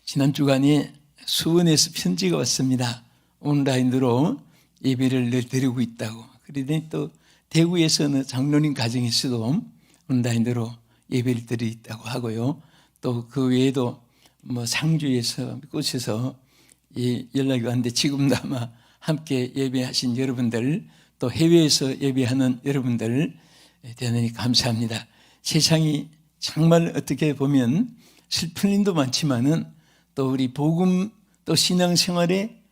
지난 주간에 수원에서 편지가 왔습니다. 온라인으로 예배를 늘 드리고 있다고. 그러더니 또 대구에서는 장로님 가정에서도 온라인으로 예배를 드리고 있다고 하고요. 또 그 외에도 상주에서 곳에서 연락이 왔는데 지금도 아마 함께 예배하신 여러분들, 또 해외에서 예배하는 여러분들 대단히 감사합니다. 세상이 정말 어떻게 보면 슬픈 일도 많지만은 또 우리 복음 또 신앙생활에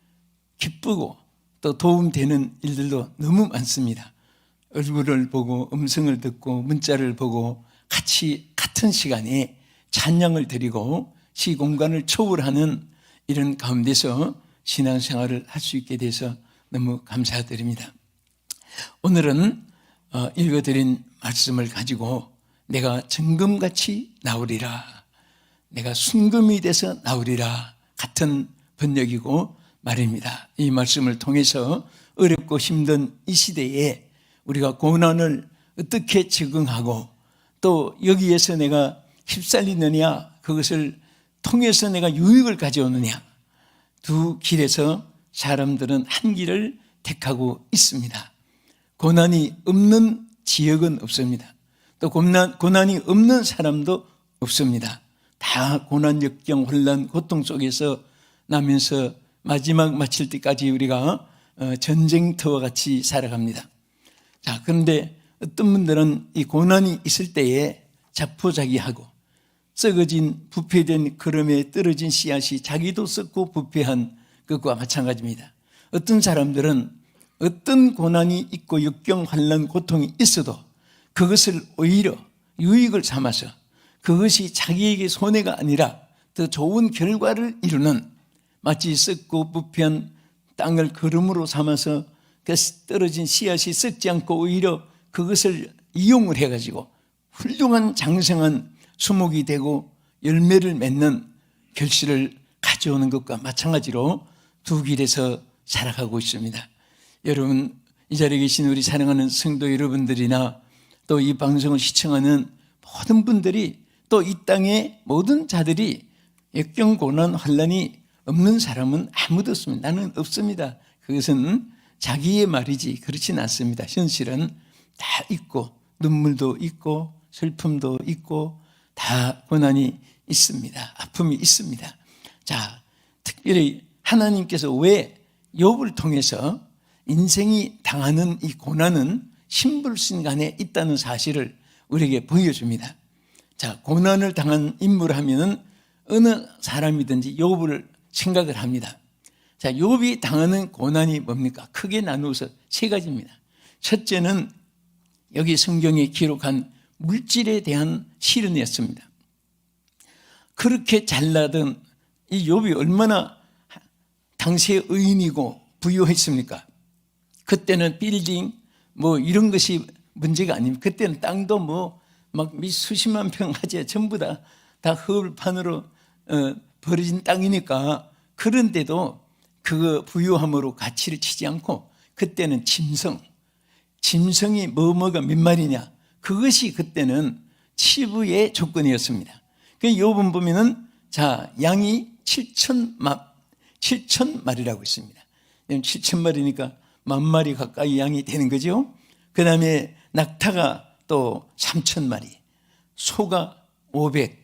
기쁘고 또 도움되는 일들도 너무 많습니다. 얼굴을 보고 음성을 듣고 문자를 보고 같이 같은 시간에 찬양을 드리고 시공간을 초월하는 이런 가운데서 신앙생활을 할 수 있게 돼서 너무 감사드립니다. 오늘은 읽어드린 말씀을 가지고 내가 정금같이 나오리라, 내가 순금이 돼서 나오리라 같은 번역이고 말입니다. 이 말씀을 통해서 어렵고 힘든 이 시대에 우리가 고난을 어떻게 적응하고 또 여기에서 내가 휩쓸리느냐, 그것을 통해서 내가 유익을 가져오느냐, 두 길에서 사람들은 한 길을 택하고 있습니다. 고난이 없는 지역은 없습니다. 또 고난이 없는 사람도 없습니다. 다 고난, 역경, 혼란, 고통 속에서 나면서 마지막 마칠 때까지 우리가 전쟁터와 같이 살아갑니다. 자, 그런데 어떤 분들은 이 고난이 있을 때에 자포자기하고 썩어진 부패된 걸음에 떨어진 씨앗이 자기도 썩고 부패한 것과 마찬가지입니다. 어떤 사람들은 어떤 고난이 있고 역경, 환난, 고통이 있어도 그것을 오히려 유익을 삼아서 그것이 자기에게 손해가 아니라 더 좋은 결과를 이루는, 마치 썩고 부패한 땅을 걸음으로 삼아서 그 떨어진 씨앗이 썩지 않고 오히려 그것을 이용을 해가지고 훌륭한 장성한 수목이 되고 열매를 맺는 결실을 가져오는 것과 마찬가지로 두 길에서 살아가고 있습니다. 여러분, 이 자리에 계신 우리 사랑하는 성도 여러분들이나 또 이 방송을 시청하는 모든 분들이 또 이 땅의 모든 자들이 역경, 고난, 환난이 없는 사람은 아무도 없습니다. 나는 없습니다. 그것은 자기의 말이지 그렇진 않습니다. 현실은 다 있고 눈물도 있고 슬픔도 있고 다 고난이 있습니다. 아픔이 있습니다. 자, 특별히 하나님께서 왜 욥을 통해서 인생이 당하는 이 고난은 신불신간에 있다는 사실을 우리에게 보여줍니다. 자, 고난을 당한 인물 하면은 어느 사람이든지 욥을 생각을 합니다. 자, 욥이 당하는 고난이 뭡니까? 크게 나누어서 세 가지입니다. 첫째는 여기 성경에 기록한 물질에 대한 시련이었습니다. 그렇게 잘나던 이 욥이 얼마나 당시의 의인이고 부유했습니까? 그때는 빌딩 이런 것이 문제가 아닙니다. 그때는 땅도 막 수십만 평 하지 전부 다 허울판으로 버려진 땅이니까. 그런데도 그 부유함으로 가치를 치지 않고 그때는 짐승이 뭐가 몇 마리냐, 그것이 그때는 치부의 조건이었습니다. 그 욥은 보면은 자, 양이 7,000마리라고 있습니다. 7,000마리니까 10,000마리 가까이 양이 되는 거죠. 그 다음에 낙타가 또 3,000마리, 소가 500,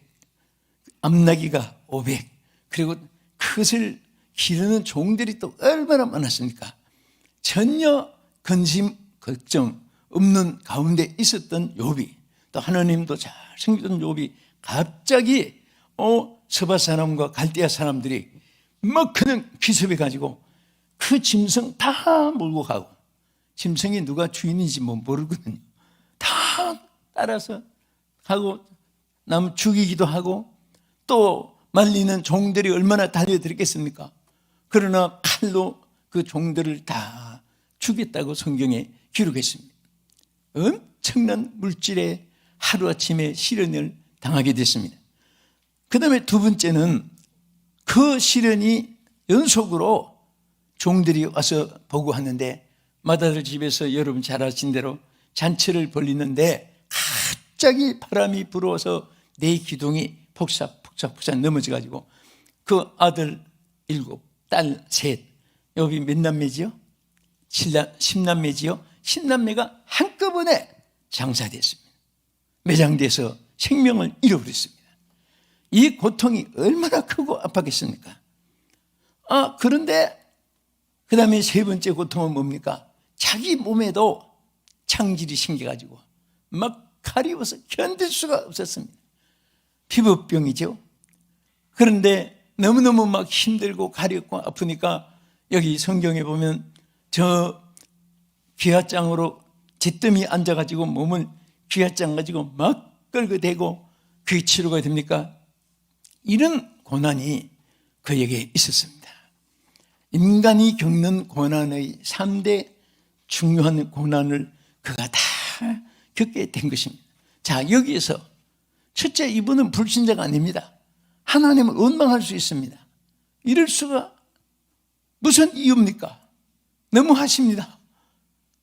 암나귀가 500, 그리고 그것을 기르는 종들이 또 얼마나 많았습니까? 전혀 근심, 걱정 없는 가운데 있었던 욥이, 또 하나님도 잘 섬기던 욥이 갑자기 서바 사람과 갈대아 사람들이 막 그냥 기습해 가지고 그 짐승 다 몰고 가고, 짐승이 누가 주인인지 모르거든요. 다 따라서 하고 남 죽이기도 하고 또 말리는 종들이 얼마나 달려들겠습니까? 그러나 칼로 그 종들을 다 죽였다고 성경에 기록했습니다. 엄청난 물질에 하루아침에 시련을 당하게 됐습니다. 그 다음에 두 번째는 그 시련이 연속으로 종들이 와서 보고 하는데, 마다들 집에서 여러분 잘 아신 대로 잔치를 벌리는데 갑자기 바람이 불어서 내 기둥이 폭삭 넘어져 가지고 그 아들 7, 딸 3. 여기 몇 남매지요? 10남매지요? 10남매가 한꺼번에 장사됐습니다. 매장돼서 생명을 잃어버렸습니다. 이 고통이 얼마나 크고 아팠겠습니까? 그런데 그 다음에 세 번째 고통은 뭡니까? 자기 몸에도 창질이 생겨가지고 막 가리워서 견딜 수가 없었습니다. 피부병이죠. 그런데 너무너무 막 힘들고 가렵고 아프니까 여기 성경에 보면 저 귀화장으로 잿더미 앉아가지고 몸을 귀화장 가지고 막 끌고 대고 그게 치료가 됩니까? 이런 고난이 그에게 있었습니다. 인간이 겪는 고난의 3대 중요한 고난을 그가 다 겪게 된 것입니다. 자, 여기에서 첫째, 이분은 불신자가 아닙니다. 하나님을 원망할 수 있습니다. 이럴 수가 무슨 이유입니까? 너무하십니다.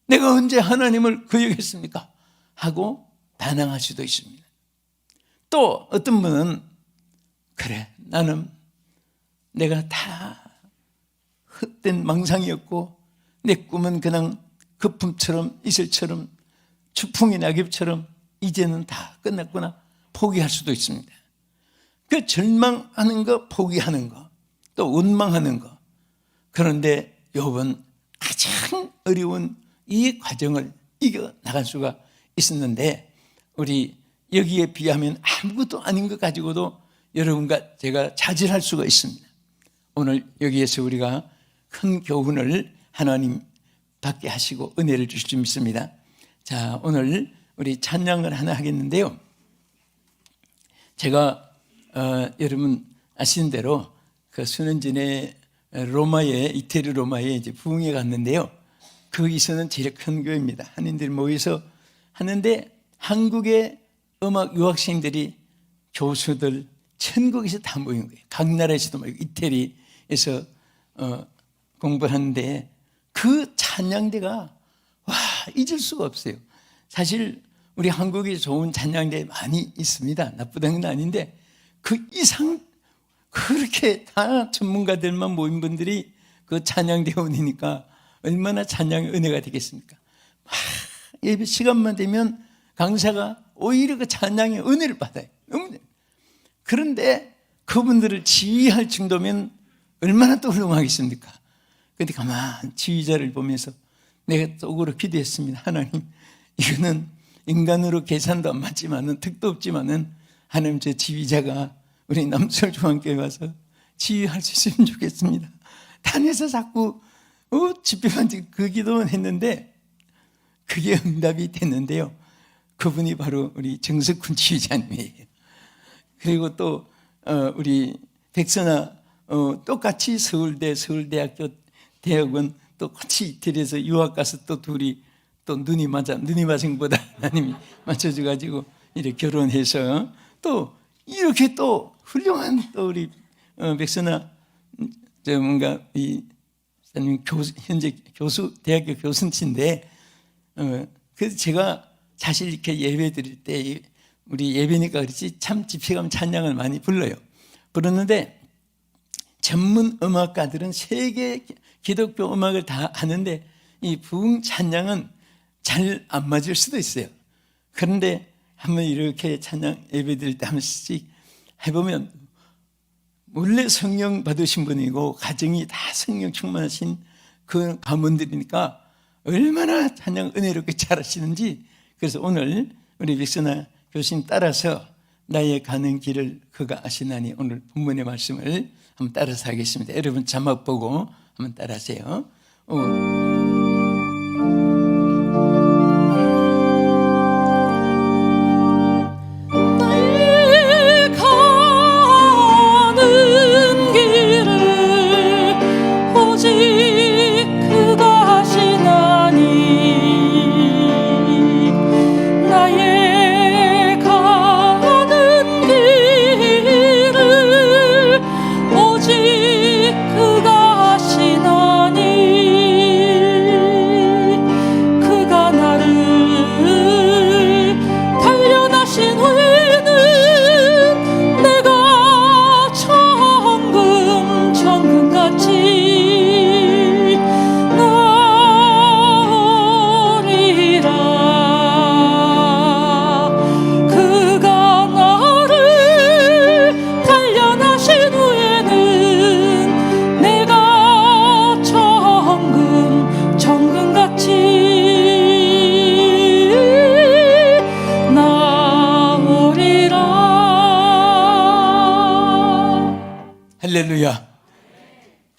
내가 언제 하나님을 거역했습니까? 하고 반항할 수도 있습니다. 또 어떤 분은 그래, 나는 내가 다 헛된 망상이었고 내 꿈은 그냥 거품처럼 이슬처럼 추풍의 낙엽처럼 이제는 다 끝났구나 포기할 수도 있습니다. 그 절망하는 거, 포기하는 거, 또 원망하는 거. 그런데 욥은 가장 어려운 이 과정을 이겨나갈 수가 있었는데 우리 여기에 비하면 아무것도 아닌 것 가지고도 여러분과 제가 자질할 수가 있습니다. 오늘 여기에서 우리가 큰 교훈을 하나님 받게 하시고 은혜를 주실 줄 믿습니다. 자, 오늘 우리 찬양을 하나 하겠는데요. 제가 여러분 아시는 대로 그 수년 전에 이태리 로마에 이제 부흥회 갔는데요. 거기서는 제일 큰 교회입니다. 한인들이 모여서 하는데 한국의 음악 유학생들이 교수들 천국에서 다 모인 거예요. 각 나라에서도 모이고 이태리에서 공부를 하는데 그 찬양대가 잊을 수가 없어요. 사실 우리 한국에 좋은 찬양대 많이 있습니다. 나쁘다는 건 아닌데 그 이상 그렇게 다 전문가들만 모인 분들이 그 찬양대원이니까 얼마나 찬양의 은혜가 되겠습니까? 예배 시간만 되면 강사가 오히려 그 찬양의 은혜를 받아요. 그런데 그분들을 지휘할 정도면 얼마나 또 훌륭하겠습니까? 그런데 가만 지휘자를 보면서 내가 속으로 기도했습니다. 하나님, 이거는 인간으로 계산도 안 맞지만은 득도 없지만은 하나님 제 지휘자가 우리 남서울중앙교회 와서 지휘할 수 있으면 좋겠습니다. 단에서 자꾸 집회만 그 기도는 했는데 그게 응답이 됐는데요. 그분이 바로 우리 정석훈 지휘자님이에요. 그리고 또 우리 백선아 똑같이 서울대학교 대학원 또 같이 이태리에서 유학 가서 또 둘이 또 눈이 맞은 것보다 하나님이 맞춰줘가지고 이렇게 결혼해서 또 이렇게 또 훌륭한 또 우리 백선아 뭔가 이 현재 대학교 교수인데 그래서 제가 사실 이렇게 예배 드릴 때 우리 예배니까 그렇지 참 집회 가면 찬양을 많이 불러요. 부르는데 전문 음악가들은 세계 기독교 음악을 다 하는데 이 부흥 찬양은 잘 안 맞을 수도 있어요. 그런데 한번 이렇게 찬양 예배 드릴 때 한 번씩 해보면 원래 성령 받으신 분이고 가정이 다 성령 충만하신 그 가문들이니까 얼마나 찬양 은혜롭게 잘하시는지. 그래서 오늘 우리 백선아 교수님 따라서 나의 가는 길을 그가 아시나니 오늘 본문의 말씀을 한번 따라서 하겠습니다. 여러분 자막 보고 한번 따라하세요. 그가 아시나니 할렐루야.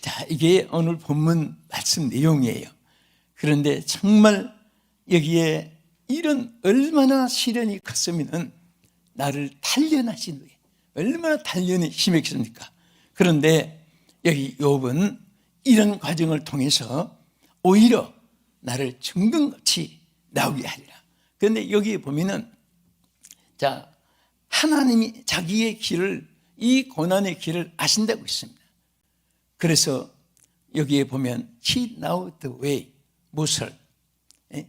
자, 이게 오늘 본문 말씀 내용이에요. 그런데 정말 여기에 이런 얼마나 시련이 컸으면 나를 단련하신 후에 얼마나 단련이 심했겠습니까? 그런데 여기 욥은 이런 과정을 통해서 오히려 나를 정금같이 나오게 하리라. 그런데 여기 보면은 자, 하나님이 자기의 길을, 이 고난의 길을 아신다고 있습니다. 그래서 여기에 보면 He knows the way, 무엇을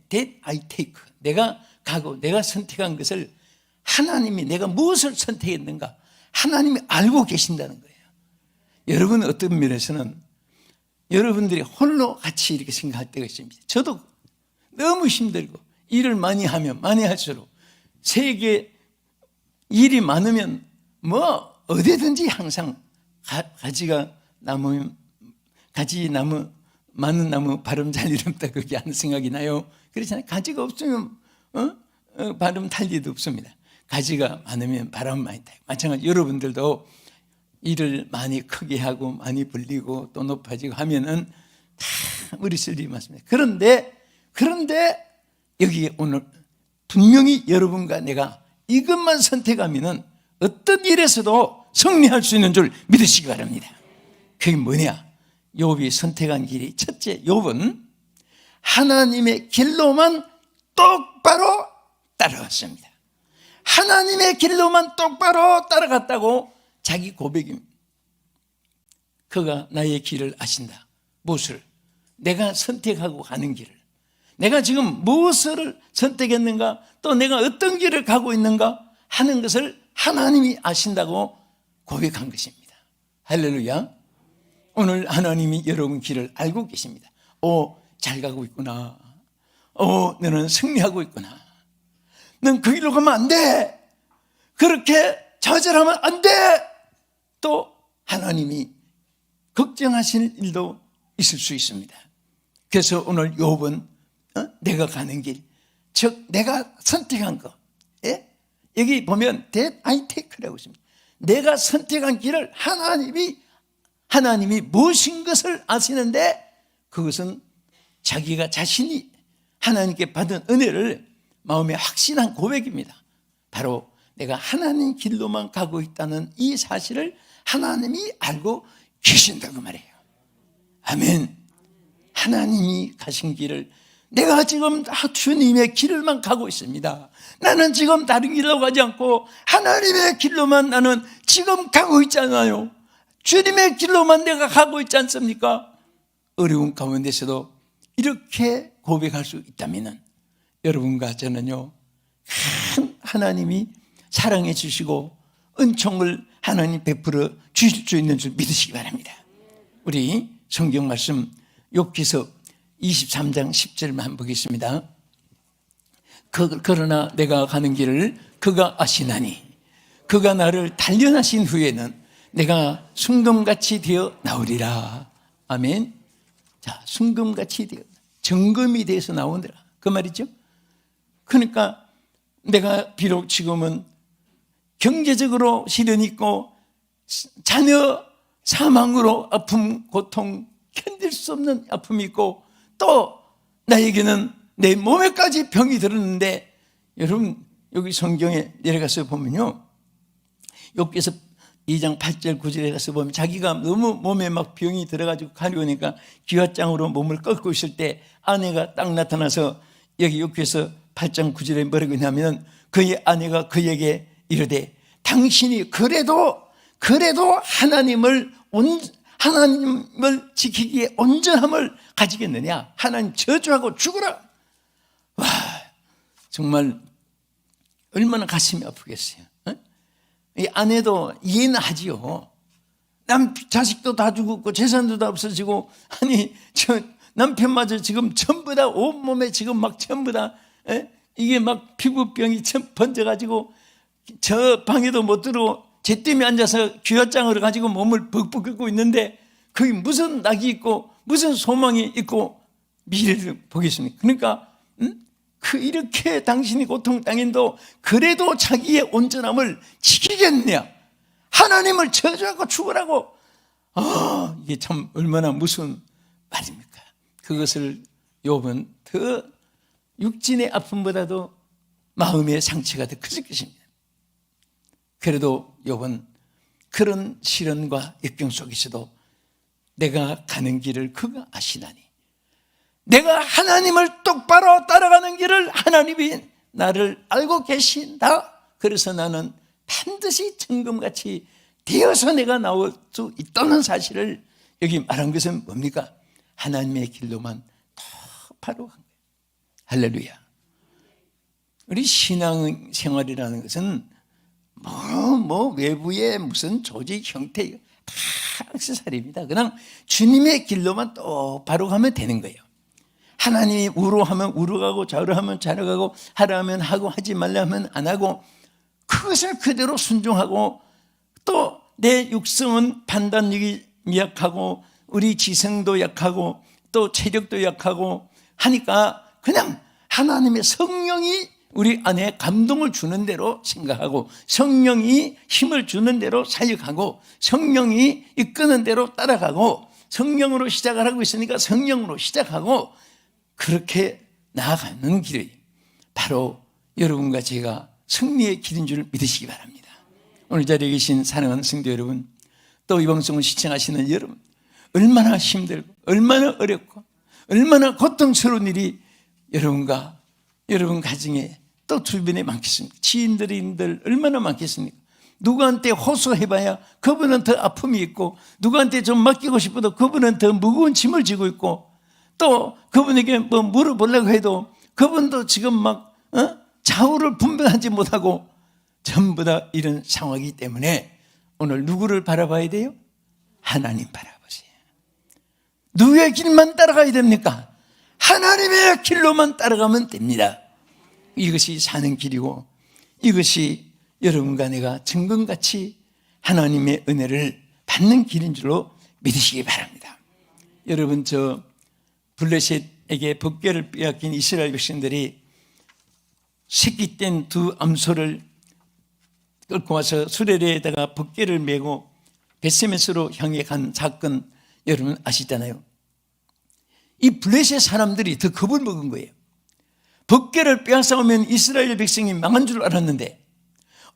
that I take, 내가 가고 내가 선택한 것을 하나님이, 내가 무엇을 선택했는가 하나님이 알고 계신다는 거예요. 여러분 어떤 면에서는 여러분들이 홀로 같이 이렇게 생각할 때가 있습니다. 저도 너무 힘들고 일을 많이 하면 많이 할수록 세계 일이 많으면 뭐 어디든지 항상 가지가 나무, 가지 나무, 많은 나무 바람 잘 일 없다, 그게 하는 생각이 나요. 그렇잖아요. 가지가 없으면 바람 탈 일도 없습니다. 가지가 많으면 바람 많이 타요. 마찬가지 여러분들도 일을 많이 크게 하고 많이 벌리고 또 높아지고 하면은 다 머리 쓸 일이 많습니다. 그런데 여기 오늘 분명히 여러분과 내가 이것만 선택하면은 어떤 일에서도 승리할 수 있는 줄 믿으시기 바랍니다. 그게 뭐냐? 욥이 선택한 길이, 첫째, 욥은 하나님의 길로만 똑바로 따라갔습니다. 하나님의 길로만 똑바로 따라갔다고 자기 고백입니다. 그가 나의 길을 아신다. 무엇을? 내가 선택하고 가는 길을. 내가 지금 무엇을 선택했는가, 또 내가 어떤 길을 가고 있는가 하는 것을 하나님이 아신다고 고백한 것입니다. 할렐루야. 오늘 하나님이 여러분 길을 알고 계십니다. 잘 가고 있구나. 너는 승리하고 있구나. 넌 그 길로 가면 안 돼. 그렇게 좌절하면 안 돼. 또 하나님이 걱정하시는 일도 있을 수 있습니다. 그래서 오늘 욥은 내가 가는 길, 즉 내가 선택한 거, 여기 보면 that I take라고 있습니다. 내가 선택한 길을 하나님이 무엇인 것을 아시는데, 그것은 자기가 자신이 하나님께 받은 은혜를 마음에 확신한 고백입니다. 바로 내가 하나님 길로만 가고 있다는 이 사실을 하나님이 알고 계신다고 말해요. 아멘. 하나님이 가신 길을, 내가 지금 주님의 길을만 가고 있습니다. 나는 지금 다른 길로 가지 않고 하나님의 길로만 나는 지금 가고 있잖아요. 주님의 길로만 내가 가고 있지 않습니까? 어려운 가운데서도 이렇게 고백할 수 있다면 여러분과 저는요, 큰 하나님이 사랑해 주시고 은총을 하나님 베풀어 주실 수 있는 줄 믿으시기 바랍니다. 우리 성경 말씀 욥기서 23장 10절만 한번 보겠습니다. 그러나 내가 가는 길을 그가 아시나니 그가 나를 단련하신 후에는 내가 순금같이 되어 나오리라. 아멘. 자, 순금같이 되어, 정금이 돼서 나오느라, 그 말이죠. 그러니까 내가 비록 지금은 경제적으로 시련이 있고 자녀 사망으로 아픔, 고통, 견딜 수 없는 아픔이 있고, 또 나에게는 내 몸에까지 병이 들었는데, 여러분 여기 성경에 내려가서 보면요, 욥기서 2장 8절 9절에 가서 보면 자기가 너무 몸에 막 병이 들어가지고 가려우니까 기왓장으로 몸을 꺾고 있을 때 아내가 딱 나타나서, 여기 욥기서 8장 9절에 뭐라고 하냐면, 그의 아내가 그에게 이르되 당신이 그래도 하나님을 지키기에 온전함을 가지겠느냐? 하나님 저주하고 죽으라. 와, 정말 얼마나 가슴이 아프겠어요. 이 아내도 이해는 하지요. 자식도 다 죽었고 재산도 다 없어지고, 아니 저 남편마저 지금 전부 다 온몸에 지금 막 전부 다 이게 막 피부병이 번져가지고 저 방에도 못 들어 제 때문에 앉아서 귀화장을 가지고 몸을 벅벅 긁고 있는데, 그게 무슨 낙이 있고 무슨 소망이 있고 미래를 보겠습니까? 그러니까 이렇게 당신이 고통 당인도 그래도 자기의 온전함을 지키겠느냐? 하나님을 저주하고 죽으라고 이게 참 얼마나 무서운 말입니까? 그것을 욥은 더 육신의 아픔보다도 마음의 상처가 더 커질 것입니다. 그래도 욥은 그런 시련과 역경 속에서도 내가 가는 길을 그가 아시나니, 내가 하나님을 똑바로 따라가는 길을 하나님이 나를 알고 계신다. 그래서 나는 반드시 정금같이 되어서 내가 나올 수 있다는 사실을 여기 말한 것은 뭡니까? 하나님의 길로만 똑바로 간 거예요. 할렐루야. 우리 신앙생활이라는 것은 외부의 무슨 조직 형태 다 액세서리입니다. 그냥 주님의 길로만 똑바로 가면 되는 거예요. 하나님이 우로 하면 우로 가고 좌로 하면 좌로 가고 하라 하면 하고 하지 말라 하면 안 하고 그것을 그대로 순종하고, 또 내 육성은 판단력이 약하고 우리 지성도 약하고 또 체력도 약하고 하니까 그냥 하나님의 성령이 우리 안에 감동을 주는 대로 생각하고 성령이 힘을 주는 대로 사역하고 성령이 이끄는 대로 따라가고 성령으로 시작을 하고 있으니까 성령으로 시작하고 그렇게 나아가는 길이 바로 여러분과 제가 승리의 길인 줄 믿으시기 바랍니다. 오늘 자리에 계신 사랑하는 성도 여러분, 또 이 방송을 시청하시는 여러분, 얼마나 힘들고 얼마나 어렵고 얼마나 고통스러운 일이 여러분과 여러분 가정에 또 주변에 많겠습니까? 지인들 얼마나 많겠습니까? 누구한테 호소해봐야 그분은 더 아픔이 있고, 누구한테 좀 맡기고 싶어도 그분은 더 무거운 짐을 지고 있고, 또 그분에게 뭐 물어보려고 해도 그분도 지금 막 좌우를 분별하지 못하고 전부 다 이런 상황이기 때문에 오늘 누구를 바라봐야 돼요? 하나님 바라보세요. 누구의 길만 따라가야 됩니까? 하나님의 길로만 따라가면 됩니다. 이것이 사는 길이고 이것이 여러분과 내가 정금같이 하나님의 은혜를 받는 길인 줄로 믿으시기 바랍니다. 여러분, 저 블레셋에게 법궤를 빼앗긴 이스라엘 백성들이 새끼 뗀 두 암소를 끌고 와서 수레레에다가 법궤를 메고 벳세메스로 향해 간 사건 여러분 아시잖아요. 이 블레셋 사람들이 더 겁을 먹은 거예요. 법궤를 빼앗아오면 이스라엘 백성이 망한 줄 알았는데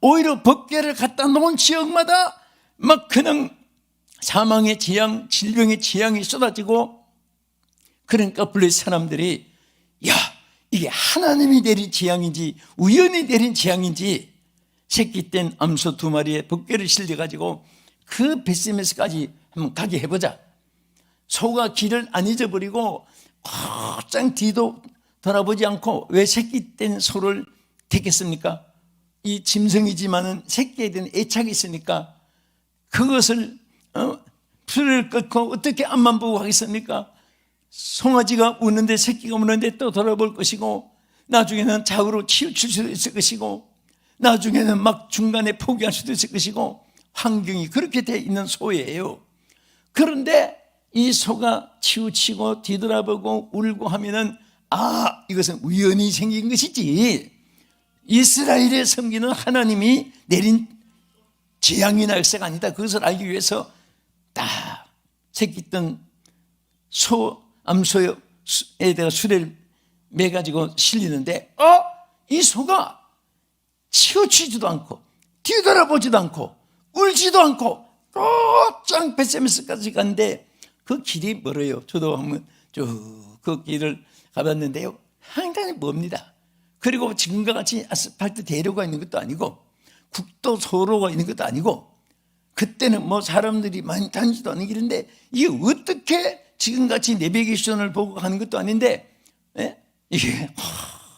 오히려 법궤를 갖다 놓은 지역마다 막 그냥 사망의 재앙, 질병의 재앙이 쏟아지고, 그러니까 블레셋 사람들이 야, 이게 하나님이 내린 재앙인지 우연히 내린 재앙인지 새끼 뗀 암소 2마리에 법궤를 실려가지고 그 벳세메스까지 한번 가게 해보자. 소가 길을 안 잊어버리고 곧장 뒤도 돌아보지 않고 왜 새끼 뗀 소를 택했습니까? 이 짐승이지만은 새끼에 대한 애착이 있으니까 그것을 풀을 끊고 어떻게 앞만 보고 하겠습니까? 송아지가 우는데 새끼가 우는데 또 돌아볼 것이고, 나중에는 좌우로 치우칠 수도 있을 것이고, 나중에는 막 중간에 포기할 수도 있을 것이고, 환경이 그렇게 돼 있는 소예요. 그런데 이 소가 치우치고 뒤돌아보고 울고 하면은 이것은 우연히 생긴 것이지 이스라엘의 섬기는 하나님이 내린 재앙이나 역사가 아니다. 그것을 알기 위해서 딱 새끼 뜬 암소에다가 수레를 매가지고 실리는데 이 소가 치우치지도 않고 뒤돌아보지도 않고 울지도 않고 곧장 벳세메스까지 갔는데 그 길이 멀어요. 저도 한번 쭉 그 길을 가봤는데요, 상당히 멉니다. 그리고 지금과 같이 아스팔트 대로가 있는 것도 아니고 국도 소로가 있는 것도 아니고, 그때는 뭐 사람들이 많이 다니지도 않은 길인데 이게 어떻게 지금같이 내비게이션을 보고 가는 것도 아닌데 이게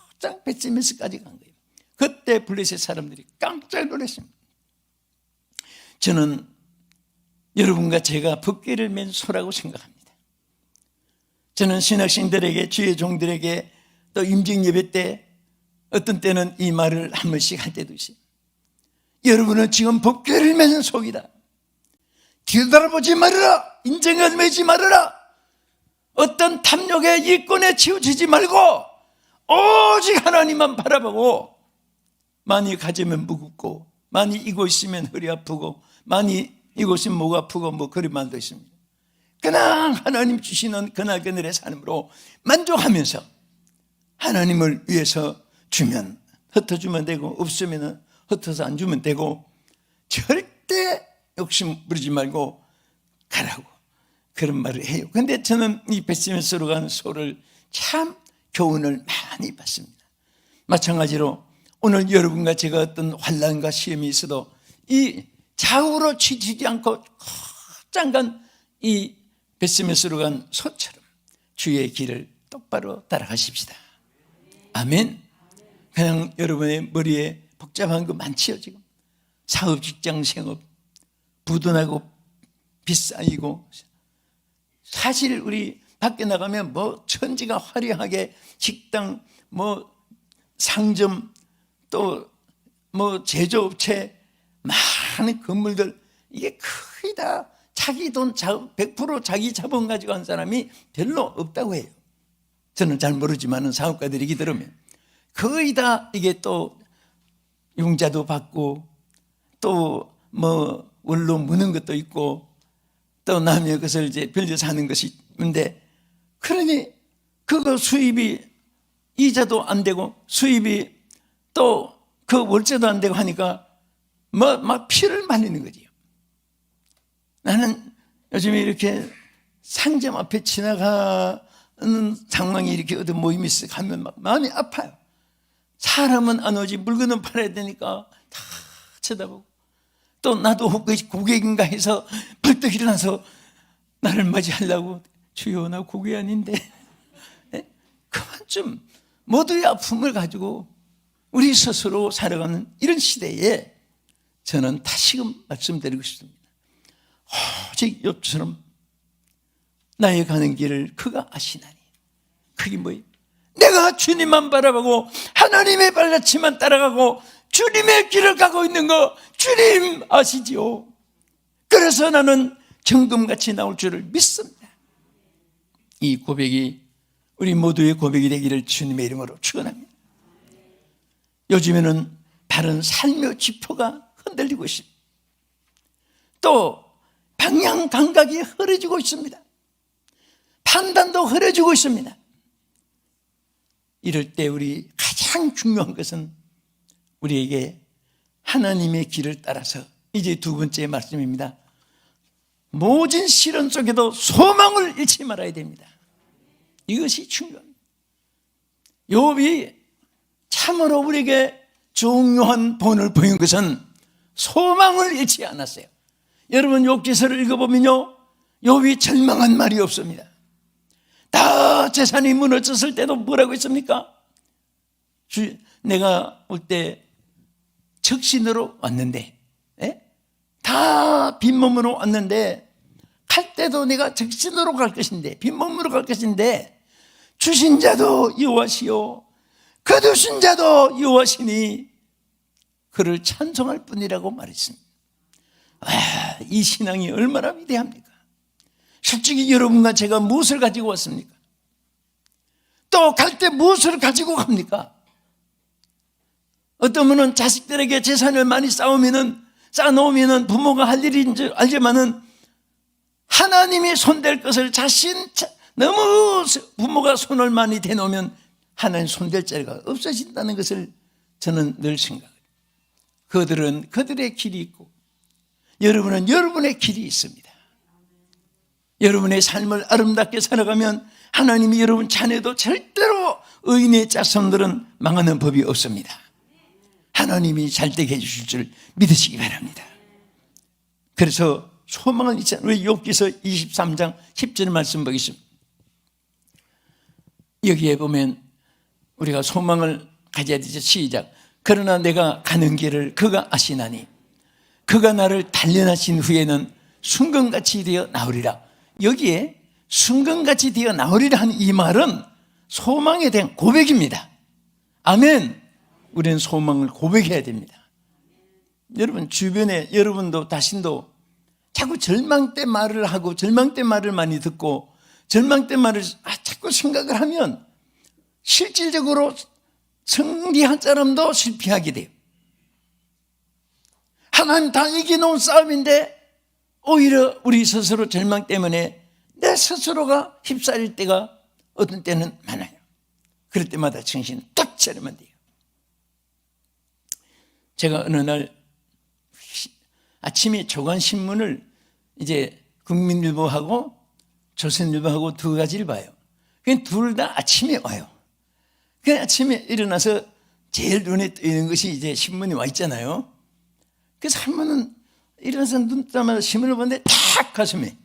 곧장 벳세메스까지 간 거예요. 그때 블레셋 사람들이 깜짝 놀랐습니다. 저는 여러분과 제가 법궤를 맨 소라고 생각합니다. 저는 신학생들에게, 주의 종들에게, 또 임직 예배 때 어떤 때는 이 말을 한 번씩 할 때도 있어요. 여러분은 지금 법궤를 맨 속이다. 뒤돌아보지 말아라. 인정을 매지 말아라. 어떤 탐욕의 이권에 치우치지 말고 오직 하나님만 바라보고, 많이 가지면 무겁고 많이 이고 있으면 허리 아프고 많이 이곳이 목 아프고 뭐 그런 말도 있습니다. 그냥 하나님 주시는 그날그날의 삶으로 만족하면서 하나님을 위해서 주면 흩어주면 되고, 없으면 흩어서 안 주면 되고, 절대 욕심 부리지 말고 가라고 그런 말을 해요. 근데 저는 이 베스메스로 가는 소를 참 교훈을 많이 받습니다. 마찬가지로 오늘 여러분과 제가 어떤 환난과 시험이 있어도 이 좌우로 치지 않고 짱간 이 베스메스로 간 소처럼 주의 길을 똑바로 따라가십시다. 아멘. 그냥 여러분의 머리에 복잡한 거 많지요. 지금 사업, 직장, 생업 부도나고 빚싸이고, 사실 우리 밖에 나가면 뭐 천지가 화려하게 식당, 뭐 상점, 또 뭐 제조업체, 많은 건물들, 이게 거의 다 자기 돈 100% 자기 자본 가지고 한 사람이 별로 없다고 해요. 저는 잘 모르지만 사업가들이 얘기 들으면 거의 다 이게 또 융자도 받고 또 뭐 원로 무는 것도 있고 또 남의 것을 이제 빌려서 하는 것이 있는데, 그러니 그거 수입이 이자도 안 되고 수입이 또 그 월세도 안 되고 하니까 뭐 막 피를 말리는 거지요. 나는 요즘에 이렇게 상점 앞에 지나가는 상황이 이렇게 어떤 모임이 있어 가면 막 마음이 아파요. 사람은 안 오지 물건은 팔아야 되니까 다 쳐다보고, 또 나도 고객인가 해서 벌떡 일어나서 나를 맞이하려고, 주여 나 고객 아닌데 그만 좀 모두의 아픔을 가지고 우리 스스로 살아가는 이런 시대에 저는 다시금 말씀드리고 싶습니다. 오직 욥처럼 나의 가는 길을 그가 아시나니. 그게 뭐예요? 내가 주님만 바라보고 하나님의 발자취만 따라가고 주님의 길을 가고 있는 거 주님 아시지요. 그래서 나는 정금같이 나올 줄을 믿습니다. 이 고백이 우리 모두의 고백이 되기를 주님의 이름으로 축원합니다. 요즘에는 바른 삶의 지표가 흔들리고 있습니다. 또 방향 감각이 흐려지고 있습니다. 판단도 흐려지고 있습니다. 이럴 때 우리 가장 중요한 것은 우리에게 하나님의 길을 따라서, 이제 두 번째 말씀입니다. 모진 시련 속에도 소망을 잃지 말아야 됩니다. 이것이 중요합니다. 욥이 참으로 우리에게 중요한 본을 보인 것은 소망을 잃지 않았어요. 여러분 욥기서를 읽어보면요, 욥이 절망한 말이 없습니다. 다 재산이 무너졌을 때도 뭐라고 했습니까? 내가 올 때 적신으로 왔는데, 다 빈몸으로 왔는데, 갈 때도 내가 적신으로 갈 것인데, 빈몸으로 갈 것인데, 주신 자도 여호와시요 거두신 자도 여호와시니 그를 찬송할 뿐이라고 말했습니다. 이 신앙이 얼마나 위대합니까? 솔직히 여러분과 제가 무엇을 가지고 왔습니까? 또 갈 때 무엇을 가지고 갑니까? 어떤 분은 자식들에게 재산을 많이 쌓아놓으면 부모가 할 일인 줄 알지만은 하나님이 손댈 것을 너무 부모가 손을 많이 대놓으면 하나님 손댈 자리가 없어진다는 것을 저는 늘 생각해요. 그들은 그들의 길이 있고 여러분은 여러분의 길이 있습니다. 여러분의 삶을 아름답게 살아가면 하나님이 여러분 자녀도 절대로 의인의 자손들은 망하는 법이 없습니다. 하나님이 잘되게 해주실 줄 믿으시기 바랍니다. 그래서 소망을 잊지 않아요. 우리 욥기서 23장 10절 말씀 보겠습니다. 여기에 보면 우리가 소망을 가져야 되죠. 시작. 그러나 내가 가는 길을 그가 아시나니 그가 나를 단련하신 후에는 순금같이 되어 나오리라. 여기에 순금같이 되어 나오리라 하는 이 말은 소망에 대한 고백입니다. 아멘. 우리는 소망을 고백해야 됩니다. 여러분 주변에 여러분도 자신도 자꾸 절망 때 말을 하고 절망 때 말을 많이 듣고 절망 때 말을 자꾸 생각을 하면 실질적으로 승리한 사람도 실패하게 돼요. 하나님 다 이겨놓은 싸움인데 오히려 우리 스스로 절망 때문에 내 스스로가 휩싸일 때가 어떤 때는 많아요. 그럴 때마다 정신 딱 차리면 돼요. 제가 어느 날 아침에 조간신문을 이제 국민일보하고 조선일보하고 두 가지를 봐요. 둘 다 아침에 와요. 그 아침에 일어나서 제일 눈에 띄는 것이 이제 신문이 와 있잖아요. 그래서 한 번은 일어나서 눈 뜨자마자 신문을 보는데 탁 가슴에,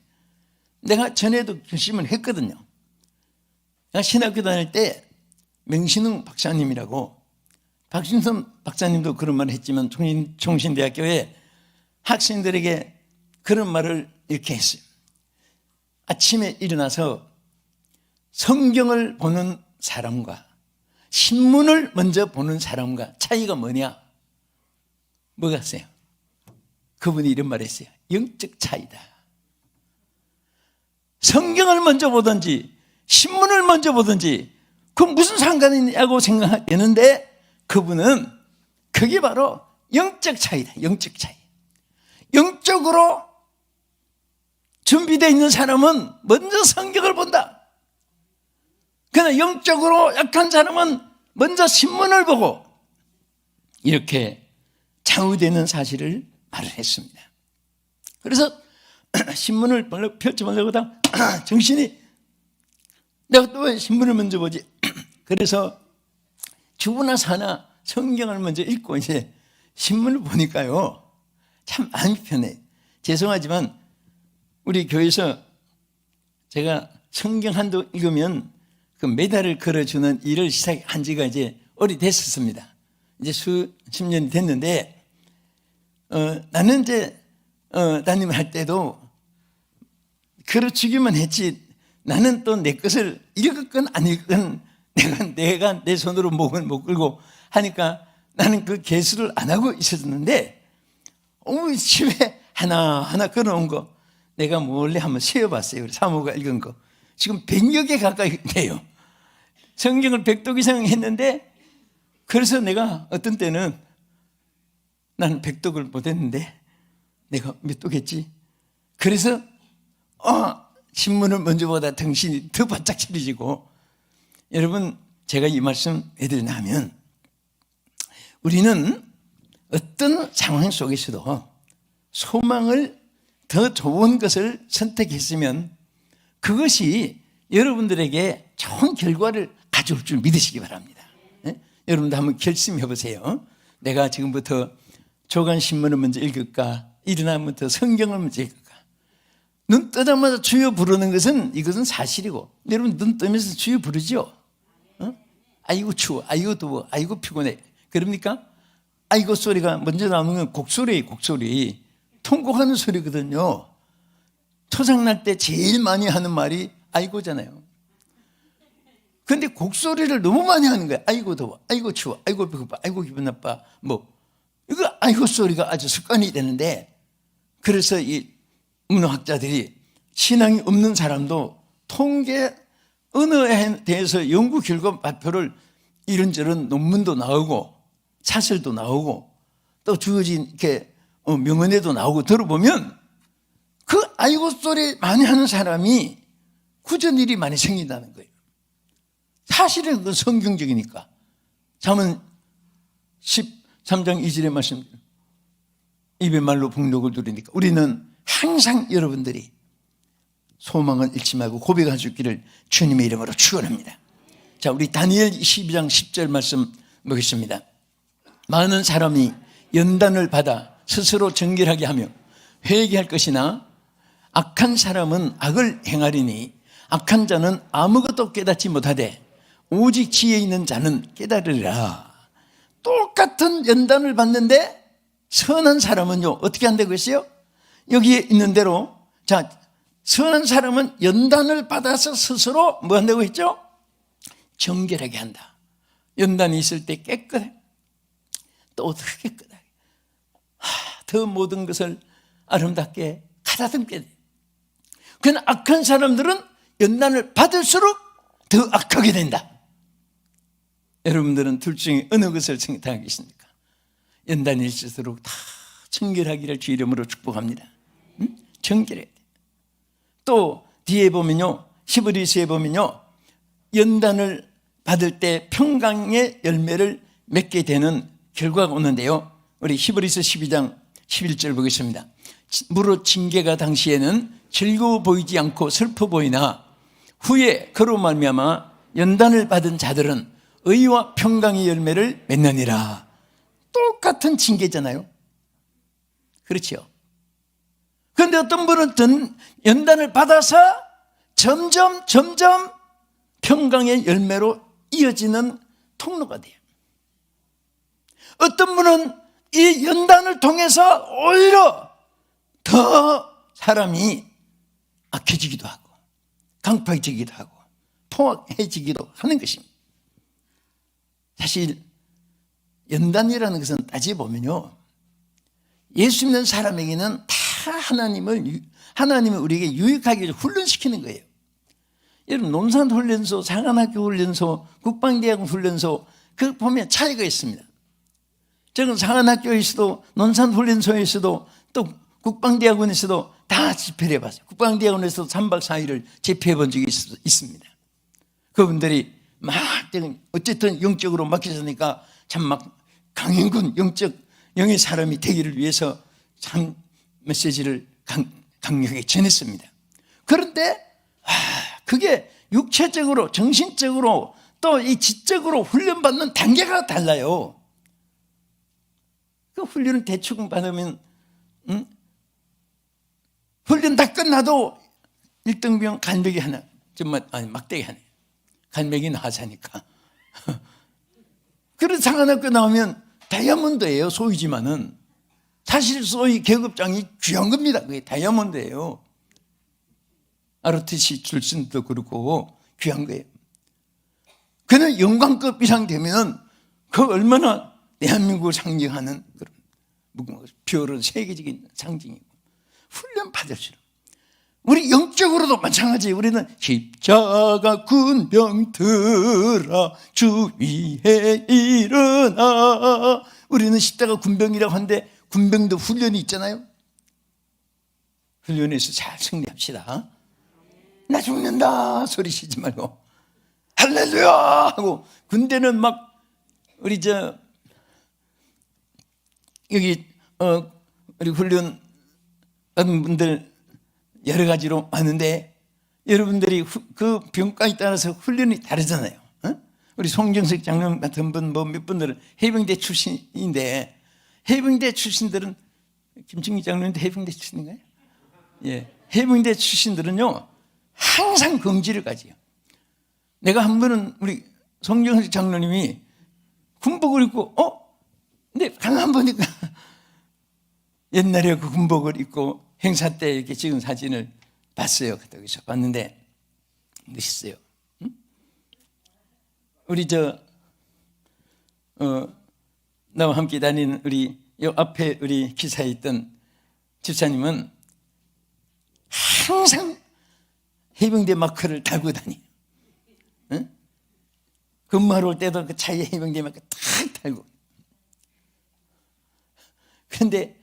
내가 전에도 결심을 했거든요. 내가 신학교 다닐 때 명신웅 박사님이라고, 박신선 박사님도 그런 말을 했지만 총신대학교에 학생들에게 그런 말을 이렇게 했어요. 아침에 일어나서 성경을 보는 사람과 신문을 먼저 보는 사람과 차이가 뭐냐? 뭐가 있어요? 그분이 이런 말을 했어요. 영적 차이다. 성경을 먼저 보든지 신문을 먼저 보든지 그건 무슨 상관이 있냐고 생각했는데, 그분은 그게 바로 영적 차이다. 영적 차이. 영적으로 준비되어 있는 사람은 먼저 성경을 본다. 그러나 영적으로 약한 사람은 먼저 신문을 보고, 이렇게 좌우되는 사실을 말을 했습니다. 그래서 신문을 펼쳐보려고 하다 정신이, 내가 또 왜 신문을 먼저 보지? 그래서 주부나 사나 성경을 먼저 읽고 이제 신문을 보니까요, 참 마음이 편해요. 죄송하지만 우리 교회에서 제가 성경 한도 읽으면 그 메달을 걸어주는 일을 시작한 지가 이제 오래됐었습니다. 이제 수십 년이 됐는데, 나는 이제 담임을 할 때도 걸어주기만 했지, 나는 또 내 것을 읽었건 안 읽었건 내가 내 손으로 목을 못 끌고 하니까 나는 그 개수를 안 하고 있었는데, 집에 하나하나 걸어온 거 내가 몰래 한번 세어봤어요. 우리 사모가 읽은 거 지금 100여 개 가까이 돼요. 성경을 100독 이상 했는데, 그래서 내가 어떤 때는 나는 100독을 못했는데 내가 몇 독 했지? 그래서 신문을 먼저 보다 정신이 더 바짝 차려지고. 여러분, 제가 이 말씀 왜 드리냐 하면, 우리는 어떤 상황 속에서도 소망을, 더 좋은 것을 선택했으면 그것이 여러분들에게 좋은 결과를 가져올 줄 믿으시기 바랍니다. 네? 여러분도 한번 결심해 보세요. 내가 지금부터 조간신문을 먼저 읽을까? 일어나면부터 성경을 먼저 읽을까? 눈 뜨자마자 주여 부르는 것은, 이것은 사실이고, 여러분 눈 뜨면서 주여 부르죠? 아이고 추워, 아이고 더워, 아이고 피곤해, 그럽니까? 아이고 소리가 먼저 나오는 건 곡소리예요. 곡소리, 통곡하는 소리거든요. 초상날 때 제일 많이 하는 말이 아이고잖아요. 그런데 곡소리를 너무 많이 하는 거예요. 아이고 더워, 아이고 추워, 아이고 배고파, 아이고 기분 나빠, 이거 아이고 소리가 아주 습관이 되는데, 그래서 이 문화학자들이 신앙이 없는 사람도 통계 언어에 대해서 연구 결과 발표를, 이런저런 논문도 나오고 사설도 나오고 또 주어진 이렇게 명언에도 나오고 들어보면, 그 아이고 소리 많이 하는 사람이 구전일이 많이 생긴다는 거예요. 사실은 그건 성경적이니까. 잠언 13장 2절의 말씀, 입의 말로 복록을 누리니까. 우리는 항상 여러분들이 소망을 잃지 말고 고백할 수 있기를 주님의 이름으로 축원합니다. 자, 우리 다니엘 12장 10절 말씀 보겠습니다. 많은 사람이 연단을 받아 스스로 정결하게 하며 회개할 것이나, 악한 사람은 악을 행하리니 악한 자는 아무것도 깨닫지 못하되 오직 지혜 있는 자는 깨달으리라. 똑같은 연단을 받는데 선한 사람은요 어떻게 한다고 했어요? 여기에 있는 대로, 자, 선한 사람은 연단을 받아서 스스로 뭐 한다고 했죠? 정결하게 한다. 연단이 있을 때 깨끗해, 또 더 깨끗하게, 더 모든 것을 아름답게 가다듬게 돼. 그러나 악한 사람들은 연단을 받을수록 더 악하게 된다. 여러분들은 둘 중에 어느 것을 선택하겠습니까? 연단이 있을수록 다 청결하기를 주 이름으로 축복합니다. 정결해야 돼. 또 뒤에 보면요, 히브리서에 보면요, 연단을 받을 때 평강의 열매를 맺게 되는 결과가 오는데요, 우리 히브리서 12장 11절 보겠습니다. 무릇 징계가 당시에는 즐거워 보이지 않고 슬퍼 보이나 후에 그로 말미암아 연단을 받은 자들은 의와 평강의 열매를 맺느니라. 똑같은 징계잖아요. 그렇죠? 그런데 어떤 분은 연단을 받아서 점점 평강의 열매로 이어지는 통로가 돼요. 어떤 분은 이 연단을 통해서 오히려 더 사람이 악해지기도 하고 강팍해지기도 하고 포악해지기도 하는 것입니다. 사실 연단이라는 것은 따지보면요, 예수 믿는 사람에게는 다 하나님을 우리에게 유익하게 훈련시키는 거예요. 여러분, 논산훈련소, 상한학교 훈련소, 국방대학 훈련소, 그 보면 차이가 있습니다. 저는 상한학교에서도 논산훈련소에서도 또 국방대학원에서도 다 집회를 해봤어요. 국방대학원에서도 3박 4일을 집회해 본 적이 있습니다. 그분들이 막 어쨌든 영적으로 막히니까 참 막 강인군 영의 사람이 되기를 위해서 참 메시지를 강력하게 전했습니다. 그런데 그게 육체적으로 정신적으로 또 이 지적으로 훈련받는 단계가 달라요. 그 훈련을 대충 받으면 훈련 다 끝나도 1등병 간병이 하나, 정말 막대기 하나, 간병이 나자니까. 그런 상한학교 나오면 다이아몬드예요. 소이지만은 사실 소위 계급장이 귀한 겁니다. 그게 다이아몬드예요. ROTC 출신도 그렇고 귀한 거예요. 그는 영광급 이상 되면은 그 얼마나 대한민국을 상징하는 그런 별은 세계적인 상징이고 훈련 받을수록 우리 영적으로도 마찬가지. 우리는 십자가 군병 들어 주 위에 일어나. 우리는 십자가 군병이라고 하는데 군병도 훈련이 있잖아요. 훈련해서 잘 승리합시다. 나 죽는다 소리치지 말고 할렐루야 하고. 군대는 막 우리 여기 우리 훈련 받은 분들 여러 가지로 많은데 여러분들이 그 병과에 따라서 훈련이 다르잖아요. 우리 송정석 장로님 같은 분, 몇 분들은 해병대 출신인데, 해병대 출신들은, 김충기 장로님도 해병대 출신인가요? 예, 해병대 출신들은요 항상 긍지를 가져요. 내가 한 번은 우리 송정석 장로님이 군복을 입고 근데 가만 보니까 옛날에 그 군복을 입고 행사 때 이렇게 찍은 사진을 봤어요. 거기서 봤는데 멋있어요. 우리 나와 함께 다니는 우리 요 앞에 우리 기사에 있던 집사님은 항상 해병대 마크를 달고 다녀요. 근무하러 올 때도 그 차에 해병대 마크 탁 달고. 그런데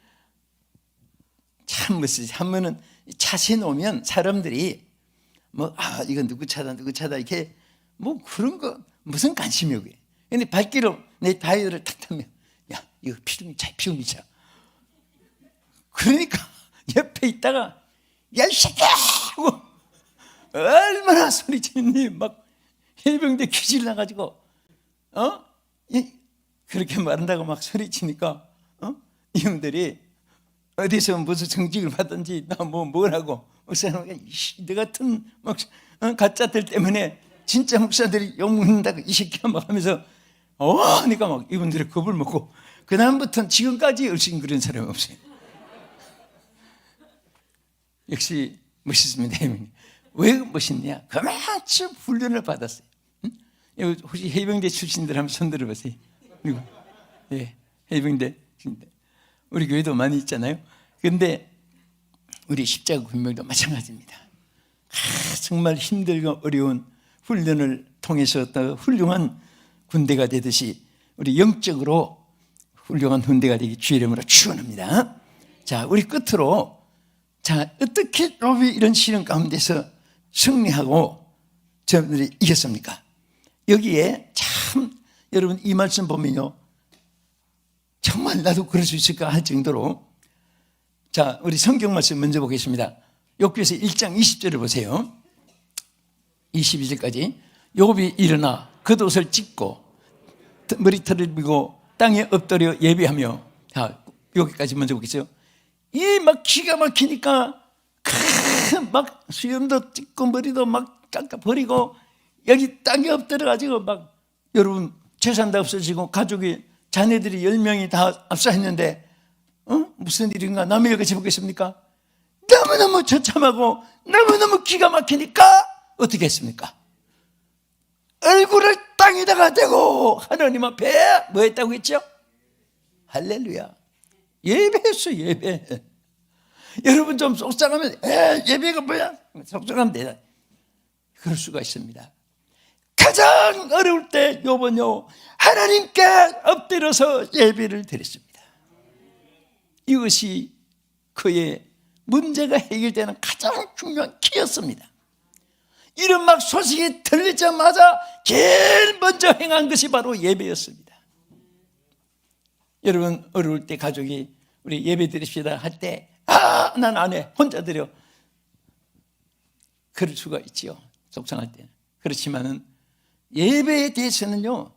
참 멋지지. 한 번은 차세 놓으면 사람들이 이건 누구 차다 이렇게 그런 거 무슨 관심이 오게. 근데 발길로 내 타이어를 탁 타면 야 이거 차에 피우미차. 그러니까 옆에 있다가 야 이 새끼야 하고 얼마나 소리치는지 막 해병대 귀질 나가지고 그렇게 말한다고 막 소리치니까 이분들이 어디서 무슨 정직을 받든지 나 뭐라고 목사님 너 같은 가짜들 때문에 진짜 목사들이 욕먹는다고 이 새끼가 막 하면서 그러니까 막 이분들이 겁을 먹고 그다음부터는 지금까지 얼씬그런 사람이 없어요. 역시 멋있습니다. 왜 멋있냐? 그만치 훈련을 받았어요. 혹시 해병대 출신들 한번 손 들어보세요. 그리고 예, 해병대 우리 교회도 많이 있잖아요. 그런데 우리 십자가 군병도 마찬가지입니다. 정말 힘들고 어려운 훈련을 통해서 더 훌륭한 군대가 되듯이 우리 영적으로 훌륭한 군대가 되기 주의 이름으로 축원합니다. 자, 우리 끝으로 자, 어떻게 욥이 이런 시련 가운데서 승리하고 저들이 이겼습니까? 여기에 참 여러분 이 말씀 보면요, 정말 나도 그럴 수 있을까 할 정도로, 자, 우리 성경 말씀 먼저 보겠습니다. 욥기서 1장 20절을 보세요. 22절까지. 욥이 일어나 겉옷을 찢고 머리털을 밀고 땅에 엎드려 예배하며, 자, 여기까지 먼저 보겠어요. 이 막 기가 막히니까 막 수염도 찢고 머리도 막 깎아버리고 여기 땅에 엎드려가지고 막, 여러분 재산도 없어지고 가족이, 자녀들이 10명이 다 압사했는데 무슨 일인가 남의 여기서 보겠습니까? 너무너무 처참하고 너무너무 기가 막히니까 어떻게 했습니까? 얼굴을 땅에다가 대고 하나님 앞에 뭐 했다고 했죠? 할렐루야. 예배했어, 예배. 여러분 좀 속상하면 예배가 뭐야? 속상하면 돼. 그럴 수가 있습니다. 가장 어려울 때 욥은요, 하나님께 엎드려서 예배를 드렸습니다. 이것이 그의 문제가 해결되는 가장 중요한 키였습니다. 이런 막 소식이 들리자마자 제일 먼저 행한 것이 바로 예배였습니다. 여러분 어려울 때 가족이 우리 예배 드립시다 할 때, 난 안 해, 혼자 드려, 그럴 수가 있지요, 속상할 때. 그렇지만은 예배에 대해서는요,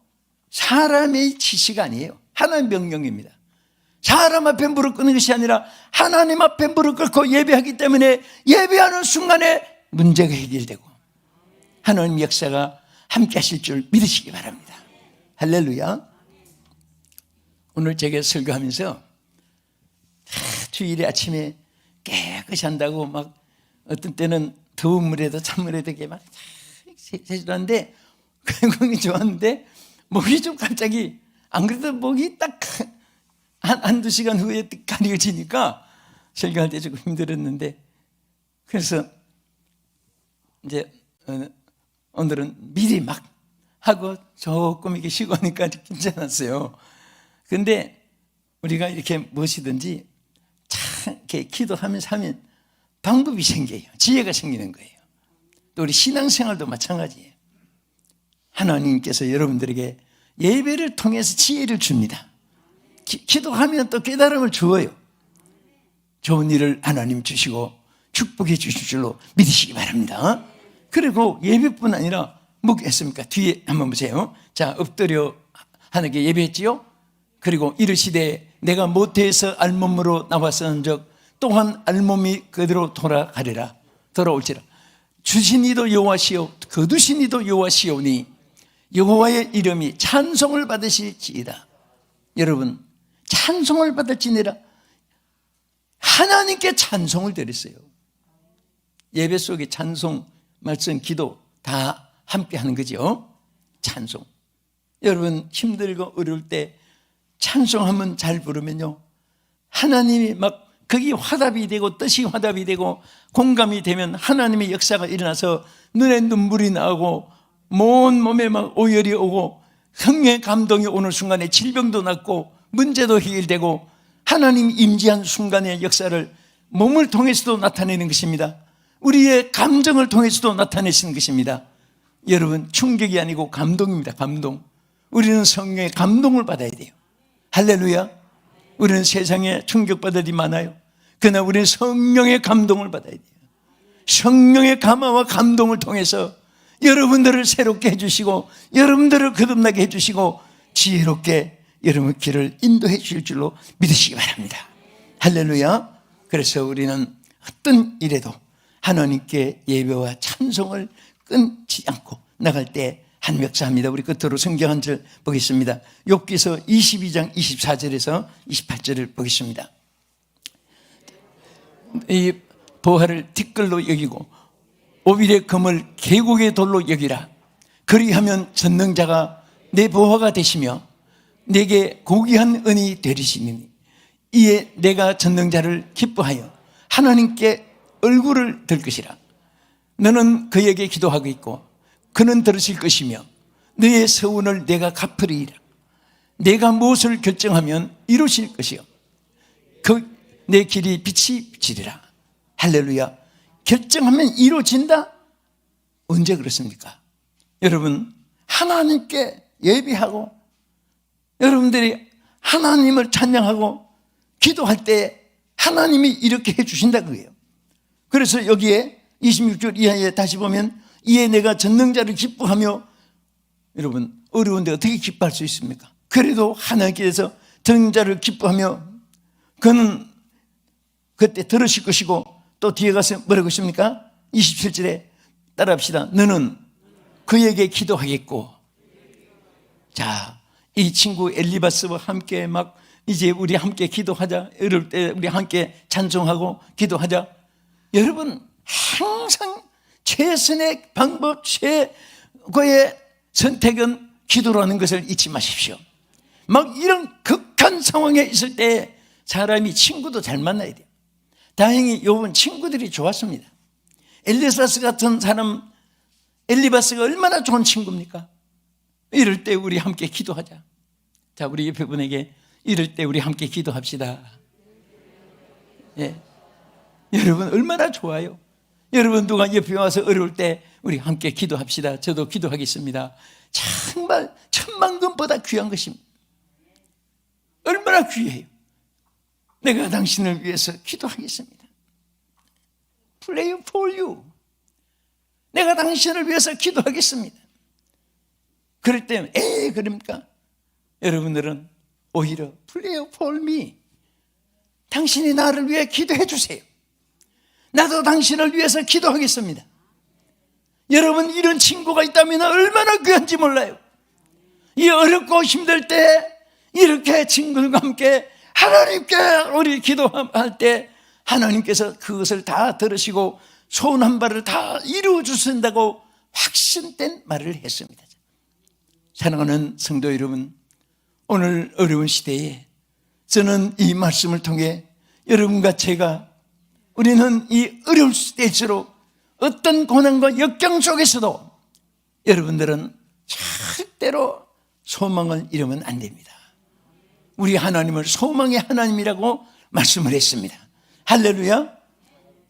사람의 지시가 아니에요. 하나님의 명령입니다. 사람 앞에 무릎 꿇는 것이 아니라 하나님 앞에 무릎 꿇고 예배하기 때문에 예배하는 순간에 문제가 해결되고 하나님 역사가 함께 하실 줄 믿으시기 바랍니다. 할렐루야. 오늘 제가 설교하면서 주일에 아침에 깨끗이 한다고 막 어떤 때는 더운 물에도 찬물에도 이렇게 막 세수하는데 굉장히 좋았는데 목이 좀 갑자기, 안 그래도 목이 딱 한두 시간 후에 가려지니까 설교할 때 조금 힘들었는데, 그래서 이제 오늘은 미리 막 하고 조금 이렇게 쉬고 하니까 괜찮았어요. 근데 우리가 이렇게 무엇이든지 참 이렇게 기도하면서 하면 방법이 생겨요. 지혜가 생기는 거예요. 또 우리 신앙생활도 마찬가지예요. 하나님께서 여러분들에게 예배를 통해서 지혜를 줍니다. 기도하면 또 깨달음을 주어요. 좋은 일을 하나님 주시고 축복해 주실 줄로 믿으시기 바랍니다. 그리고 예배뿐 아니라 뭐 했습니까? 뒤에 한번 보세요. 자, 엎드려 하나님께 예배했지요. 그리고 이르시되 내가 모태에서 알몸으로 나왔었는즉 또한 알몸이 그대로 돌아올지라. 주신 이도 여호와시요 거두신 이도 여호와시오니 여호와의 이름이 찬송을 받으실지이다. 여러분, 찬송을 받을지니라. 하나님께 찬송을 드렸어요. 예배 속에 찬송, 말씀, 기도 다 함께 하는 거죠. 찬송. 여러분 힘들고 어려울 때 찬송하면 잘 부르면요, 하나님이 막 거기 화답이 되고 뜻이 화답이 되고 공감이 되면 하나님의 역사가 일어나서 눈에 눈물이 나오고 온 몸에 막 오열이 오고 성령의 감동이 오는 순간에 질병도 낫고 문제도 해결되고 하나님 임재한 순간의 역사를 몸을 통해서도 나타내는 것입니다. 우리의 감정을 통해서도 나타내시는 것입니다. 여러분, 충격이 아니고 감동입니다. 감동. 우리는 성령의 감동을 받아야 돼요. 할렐루야. 우리는 세상에 충격받을 일이 많아요. 그러나 우리는 성령의 감동을 받아야 돼요. 성령의 감화와 감동을 통해서 여러분들을 새롭게 해주시고 여러분들을 거듭나게 해주시고 지혜롭게 여러분 길을 인도해 주실 줄로 믿으시기 바랍니다. 할렐루야. 그래서 우리는 어떤 일에도 하나님께 예배와 찬송을 끊지 않고 나갈 때 하나님 역사합니다. 우리 끝으로 성경 한 절 보겠습니다. 욥기서 22장 24절에서 28절을 보겠습니다. 이 보화를 티끌로 여기고 오빌의 금을 계곡의 돌로 여기라. 그리하면 전능자가 내 보화가 되시며 내게 고귀한 은이 되리시니 이에 내가 전능자를 기뻐하여 하나님께 얼굴을 들 것이라. 너는 그에게 기도하고 있고 그는 들으실 것이며 너의 서운을 내가 갚으리이라. 내가 무엇을 결정하면 이루실 것이요 그 내 길이 빛이 비치리라. 할렐루야. 결정하면 이루어진다? 언제 그렇습니까? 여러분, 하나님께 예비하고 여러분들이 하나님을 찬양하고 기도할 때 하나님이 이렇게 해주신다 그거예요. 그래서 여기에 26절 이하에 다시 보면 이에 내가 전능자를 기뻐하며, 여러분 어려운데 어떻게 기뻐할 수 있습니까? 그래도 하나님께서 전능자를 기뻐하며 그는 그때 들으실 것이고, 또 뒤에 가서 뭐라고 했습니까? 27절에 따라합시다. 너는 그에게 기도하겠고. 자, 이 친구 엘리바스와 함께 막 이제 우리 함께 기도하자, 이럴 때 우리 함께 찬송하고 기도하자. 여러분 항상 최선의 방법, 최고의 선택은 기도라는 것을 잊지 마십시오. 막 이런 극한 상황에 있을 때 사람이 친구도 잘 만나야 돼요. 다행히 요번 친구들이 좋았습니다. 엘리바스 같은 사람, 엘리바스가 얼마나 좋은 친구입니까? 이럴 때 우리 함께 기도하자. 자, 우리 옆에 분에게 이럴 때 우리 함께 기도합시다. 예. 여러분 얼마나 좋아요. 여러분 누가 옆에 와서 어려울 때 우리 함께 기도합시다. 저도 기도하겠습니다. 정말 천만금보다 귀한 것입니다. 얼마나 귀해요. 내가 당신을 위해서 기도하겠습니다. Pray for you. 내가 당신을 위해서 기도하겠습니다. 그럴 때 그럽니까? 여러분들은 오히려 Pray for me. 당신이 나를 위해 기도해 주세요. 나도 당신을 위해서 기도하겠습니다. 여러분 이런 친구가 있다면 얼마나 귀한지 몰라요. 이 어렵고 힘들 때 이렇게 친구들과 함께 하나님께 우리 기도할 때 하나님께서 그것을 다 들으시고 소원 한 바를 다 이루어 주신다고 확신된 말을 했습니다. 사랑하는 성도 여러분, 오늘 어려운 시대에 저는 이 말씀을 통해 여러분과 제가, 우리는 이 어려울 때일수록 어떤 고난과 역경 속에서도 여러분들은 절대로 소망을 잃으면 안 됩니다. 우리 하나님을 소망의 하나님이라고 말씀을 했습니다. 할렐루야.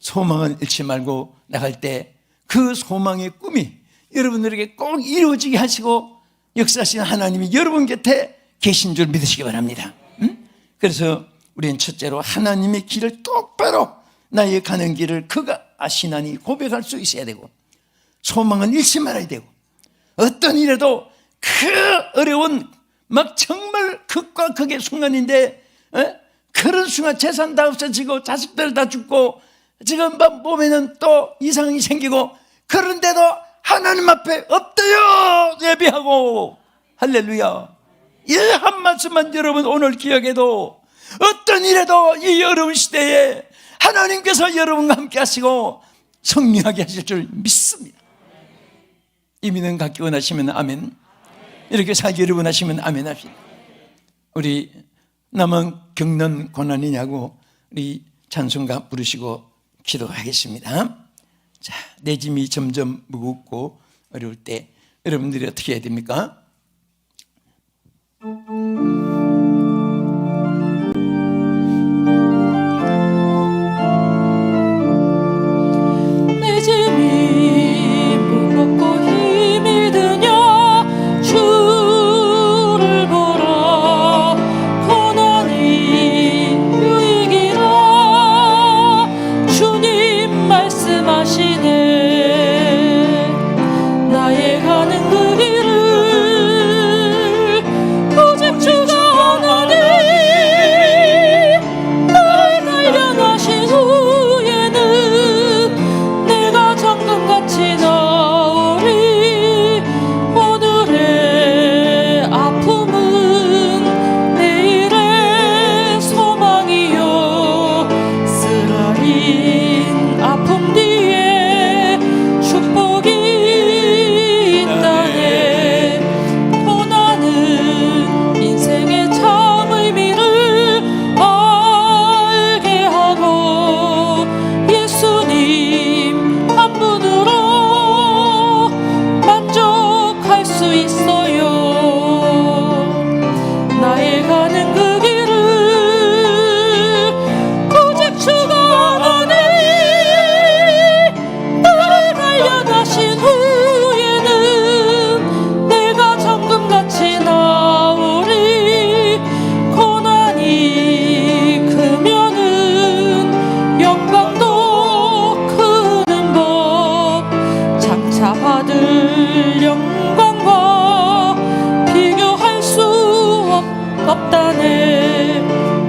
소망을 잃지 말고 나갈 때 그 소망의 꿈이 여러분들에게 꼭 이루어지게 하시고 역사하시는 하나님이 여러분 곁에 계신 줄 믿으시기 바랍니다. 그래서 우리는 첫째로 하나님의 길을 똑바로, 나의 가는 길을 그가 아시나니 고백할 수 있어야 되고, 소망은 잃지 말아야 되고, 어떤 일에도 그 어려운 막 정말 극과 극의 순간인데 그런 순간 재산 다 없어지고 자식들 다 죽고 지금 몸에는 또 이상이 생기고, 그런데도 하나님 앞에 엎드려 예배하고, 할렐루야. 이 한 말씀만 여러분 오늘 기억해도 어떤 일에도 이 어려운 시대에 하나님께서 여러분과 함께 하시고 승리하게 하실 줄 믿습니다. 이 믿음 갖기 원하시면 아멘. 이렇게 살기를 원하시면 아멘 합시다. 우리 나만 겪는 고난이냐고 우리 찬송가 부르시고 기도하겠습니다. 자, 내 짐이 점점 무겁고 어려울 때 여러분들이 어떻게 해야 됩니까? 내 짐이 무겁고 힘이 드냐 주를 보라. 고난이 유익이라 주님 말씀하시네. 나의 가는 그 길을 장차 받을 영광과 비교할 수 없다네.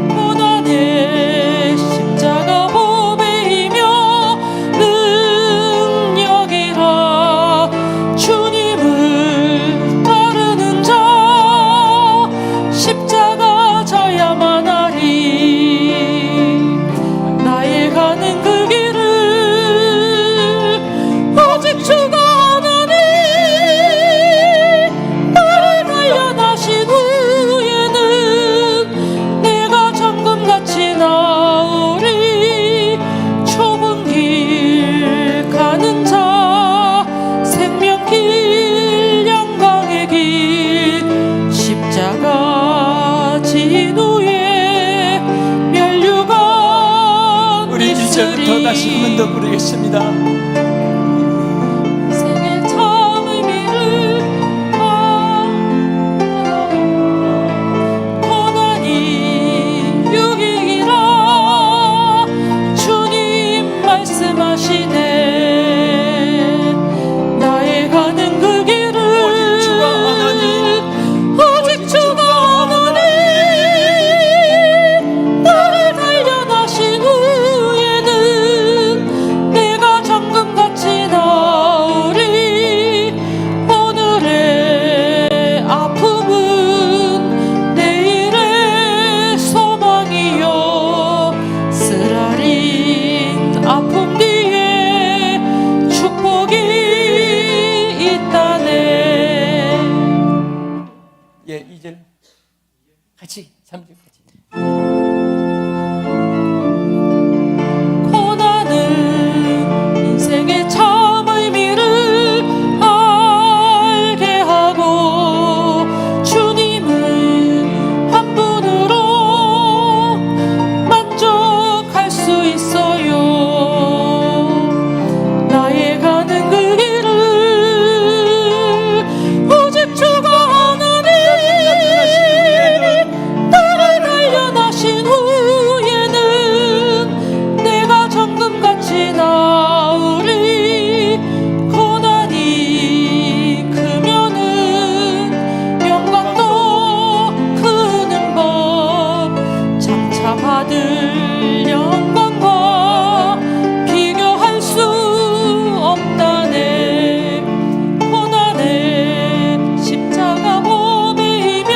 고난의 십자가 보배이며 능력이라. 주님을 따르는 자 십자가 져야만 하리. 나의 가는 그 길을 오직 주가 하나니. 나를 단련하신 후에는 내가 정금같이 나으리. 좁은 길 가는 자 생명길 영광의 길 십자가 진 후에 멸류관 우리 1절부터 다시 한 번 더 부르겠습니다. 인생의 참 의미를 고난이 유익이라. 주님 말씀하시네. 나의 가는 그 길을 오직 주가 하나니. 오직 주가 하나니. 나를 단련하신 후에는 내가 정금같이 나으리. 오늘의 아픔은 내일의 소망이요. 쓰라린 아픔 뒤에 축복이 있다네. 예, 2절 같이 3절 같이. 고난은 인생의 참 의미를 알게 하고 주님은 한 분으로 만족할 수 있어요. 나의 가는 그 길을 오직 주가 하나니. 나를 단련하신 후에는 내가 정금같이 나으리. 고난이 크면은 영광도 크는 법. 장차 받을 영광과 비교할 수 없다네. 고난의 십자가 보배이며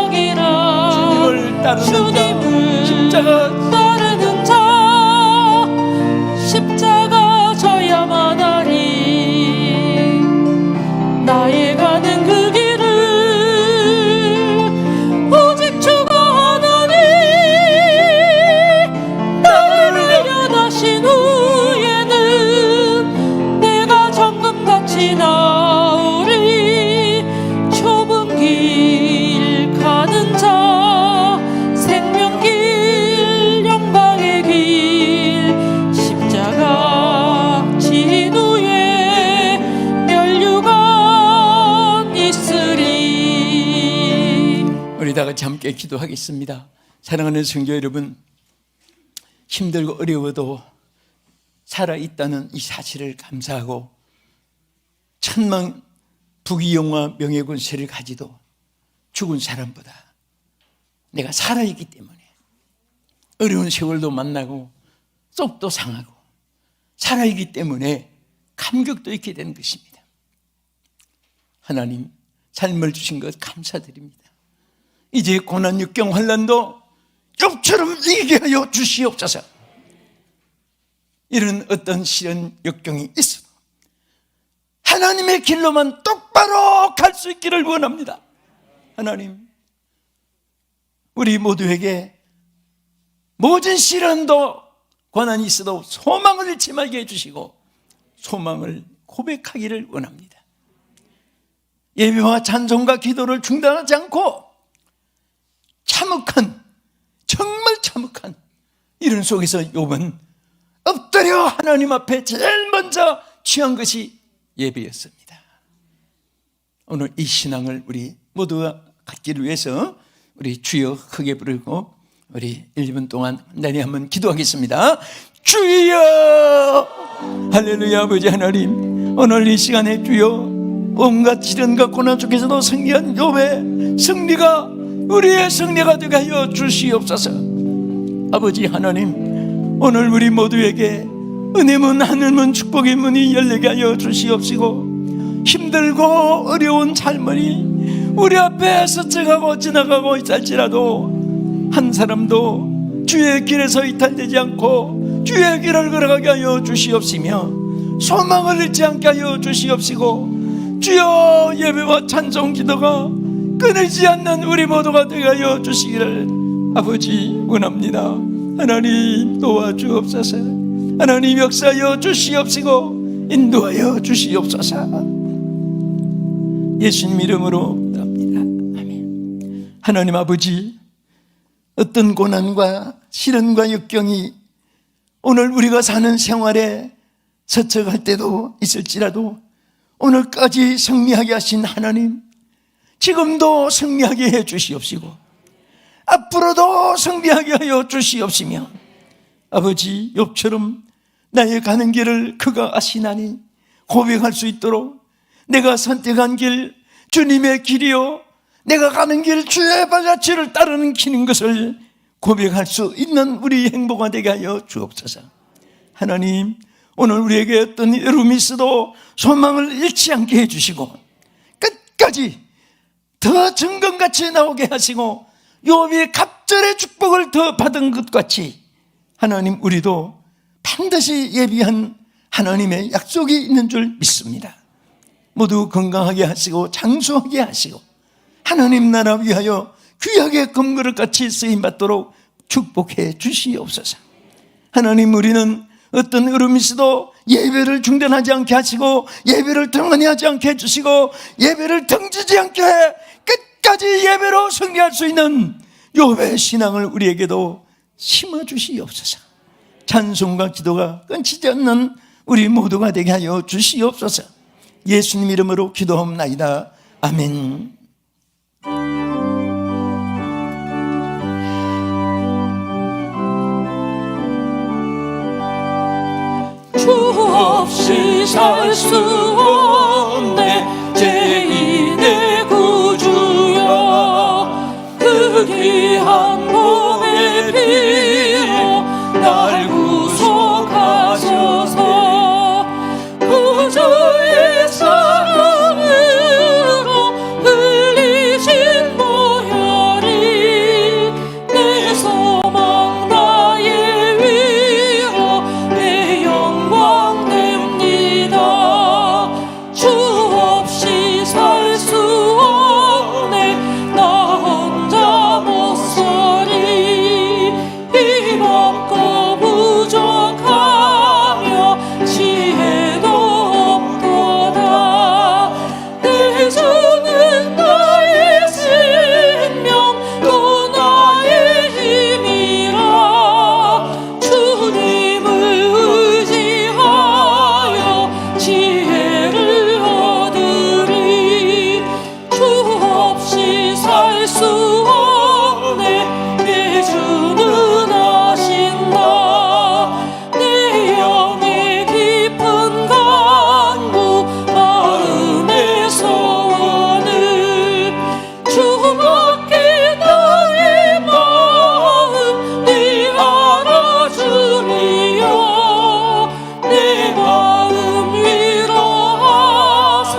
영역이라. 주님을 따르는 자 주님을 십자가 따르는 자 십자가 져야만 하리. 나의 가는 그 길을 오직 주가 하나니. 나를 단련하신 후에는 내가 정금같이 나으리. 좁은 길 가는 자 생명길 영광의 길 십자가 진 후에 멸류관 있으리. 우리 다 같이 함께 기도하겠습니다. 사랑하는 성도 여러분, 힘들고 어려워도 살아있다는 이 사실을 감사하고 천만 부귀영화 명예권세를 가지도 죽은 사람보다 내가 살아있기 때문에 어려운 세월도 만나고 속도 상하고 살아있기 때문에 감격도 있게 되는 것입니다. 하나님, 삶을 주신 것 감사드립니다. 이제 고난 육경 환난도 욥처럼 이기게 하여 주시옵소서. 이런 어떤 시련 역경이 있어도 하나님의 길로만 똑바로 갈 수 있기를 원합니다. 하나님, 우리 모두에게 모든 시련도 고난이 있어도 소망을 잃지 말게 해주시고 소망을 고백하기를 원합니다. 예배와 찬송과 기도를 중단하지 않고 참혹한, 정말 참혹한 이런 속에서 욥은 엎드려 하나님 앞에 제일 먼저 취한 것이 예배였습니다. 오늘 이 신앙을 우리 모두가 갖기를 위해서 우리 주여 크게 부르고 우리 1분 동안 간단히 한번 기도하겠습니다. 주여 할렐루야. 아버지 하나님, 오늘 이 시간에 주여 온갖 시련과 고난 속에서도 승리한 욥의 승리가 우리의 승리가 되게 하여 주시옵소서. 아버지 하나님, 오늘 우리 모두에게 은혜 문, 하늘 문, 축복의 문이 열리게 하여 주시옵시고, 힘들고 어려운 삶이 우리 앞에 스쳐가고 지나가고 있을지라도 한 사람도 주의 길에서 이탈되지 않고 주의 길을 걸어가게 하여 주시옵시며, 소망을 잃지 않게 하여 주시옵시고, 주여 예배와 찬송 기도가 끊이지 않는 우리 모두가 되게 하여 주시기를 아버지 원합니다. 하나님 도와주옵소서. 하나님 역사하여 주시옵시고 인도하여 주시옵소서. 예수님 이름으로 기도합니다. 아멘. 하나님 아버지, 어떤 고난과 시련과 역경이 오늘 우리가 사는 생활에 서쳐갈 때도 있을지라도 오늘까지 승리하게 하신 하나님, 지금도 승리하게 해 주시옵시고 앞으로도 승리하게 하여 주시옵시며, 아버지 욥처럼 나의 가는 길을 그가 아시나니 고백할 수 있도록 내가 선택한 길 주님의 길이요, 내가 가는 길 주의 발자취를 따르는 길인 것을 고백할 수 있는 우리 행복가 되게 하여 주옵소서. 하나님, 오늘 우리에게 어떤 어려움이 있어도 소망을 잃지 않게 해주시고 끝까지 더 증거같이 나오게 하시고 욥이 갑절의 축복을 더 받은 것 같이 하나님, 우리도 반드시 예비한 하나님의 약속이 있는 줄 믿습니다. 모두 건강하게 하시고 장수하게 하시고 하나님 나라 위하여 귀하게 금그릇같이 쓰임받도록 축복해 주시옵소서. 하나님, 우리는 어떤 어려움이 있어도 예배를 중단하지 않게 하시고 예배를 등한히 않게 해주시고 예배를 등지지 않게 해 끝까지 예배로 승리할 수 있는 욥의 신앙을 우리에게도 심어주시옵소서. 찬송과 기도가 끊이지 않는 우리 모두가 되게 하여 주시옵소서. 예수님 이름으로 기도합나이다. 아멘. 주 없이 살 수 없네 제2의 구주여, 그 귀한 몸의 피로 날 구속하셔서 구주의 사랑으로 흘리신 보혈이 내 소망 나의 위로 내 영광 됩니다. 주 없이 살 수 없네 나 혼자 못 살이, 힘없고 부족하며 지혜도 없도다. 내 주는 나의 생명 또 나의 힘이라, 주님을 의지하여 지혜를 얻으리. 주 없이 살 수 없네 내 주는 아신다. 내 영의 깊은 간구 마음의 소원을 주밖에 나의 마음 네 알아주리요. 내 마음 위로하사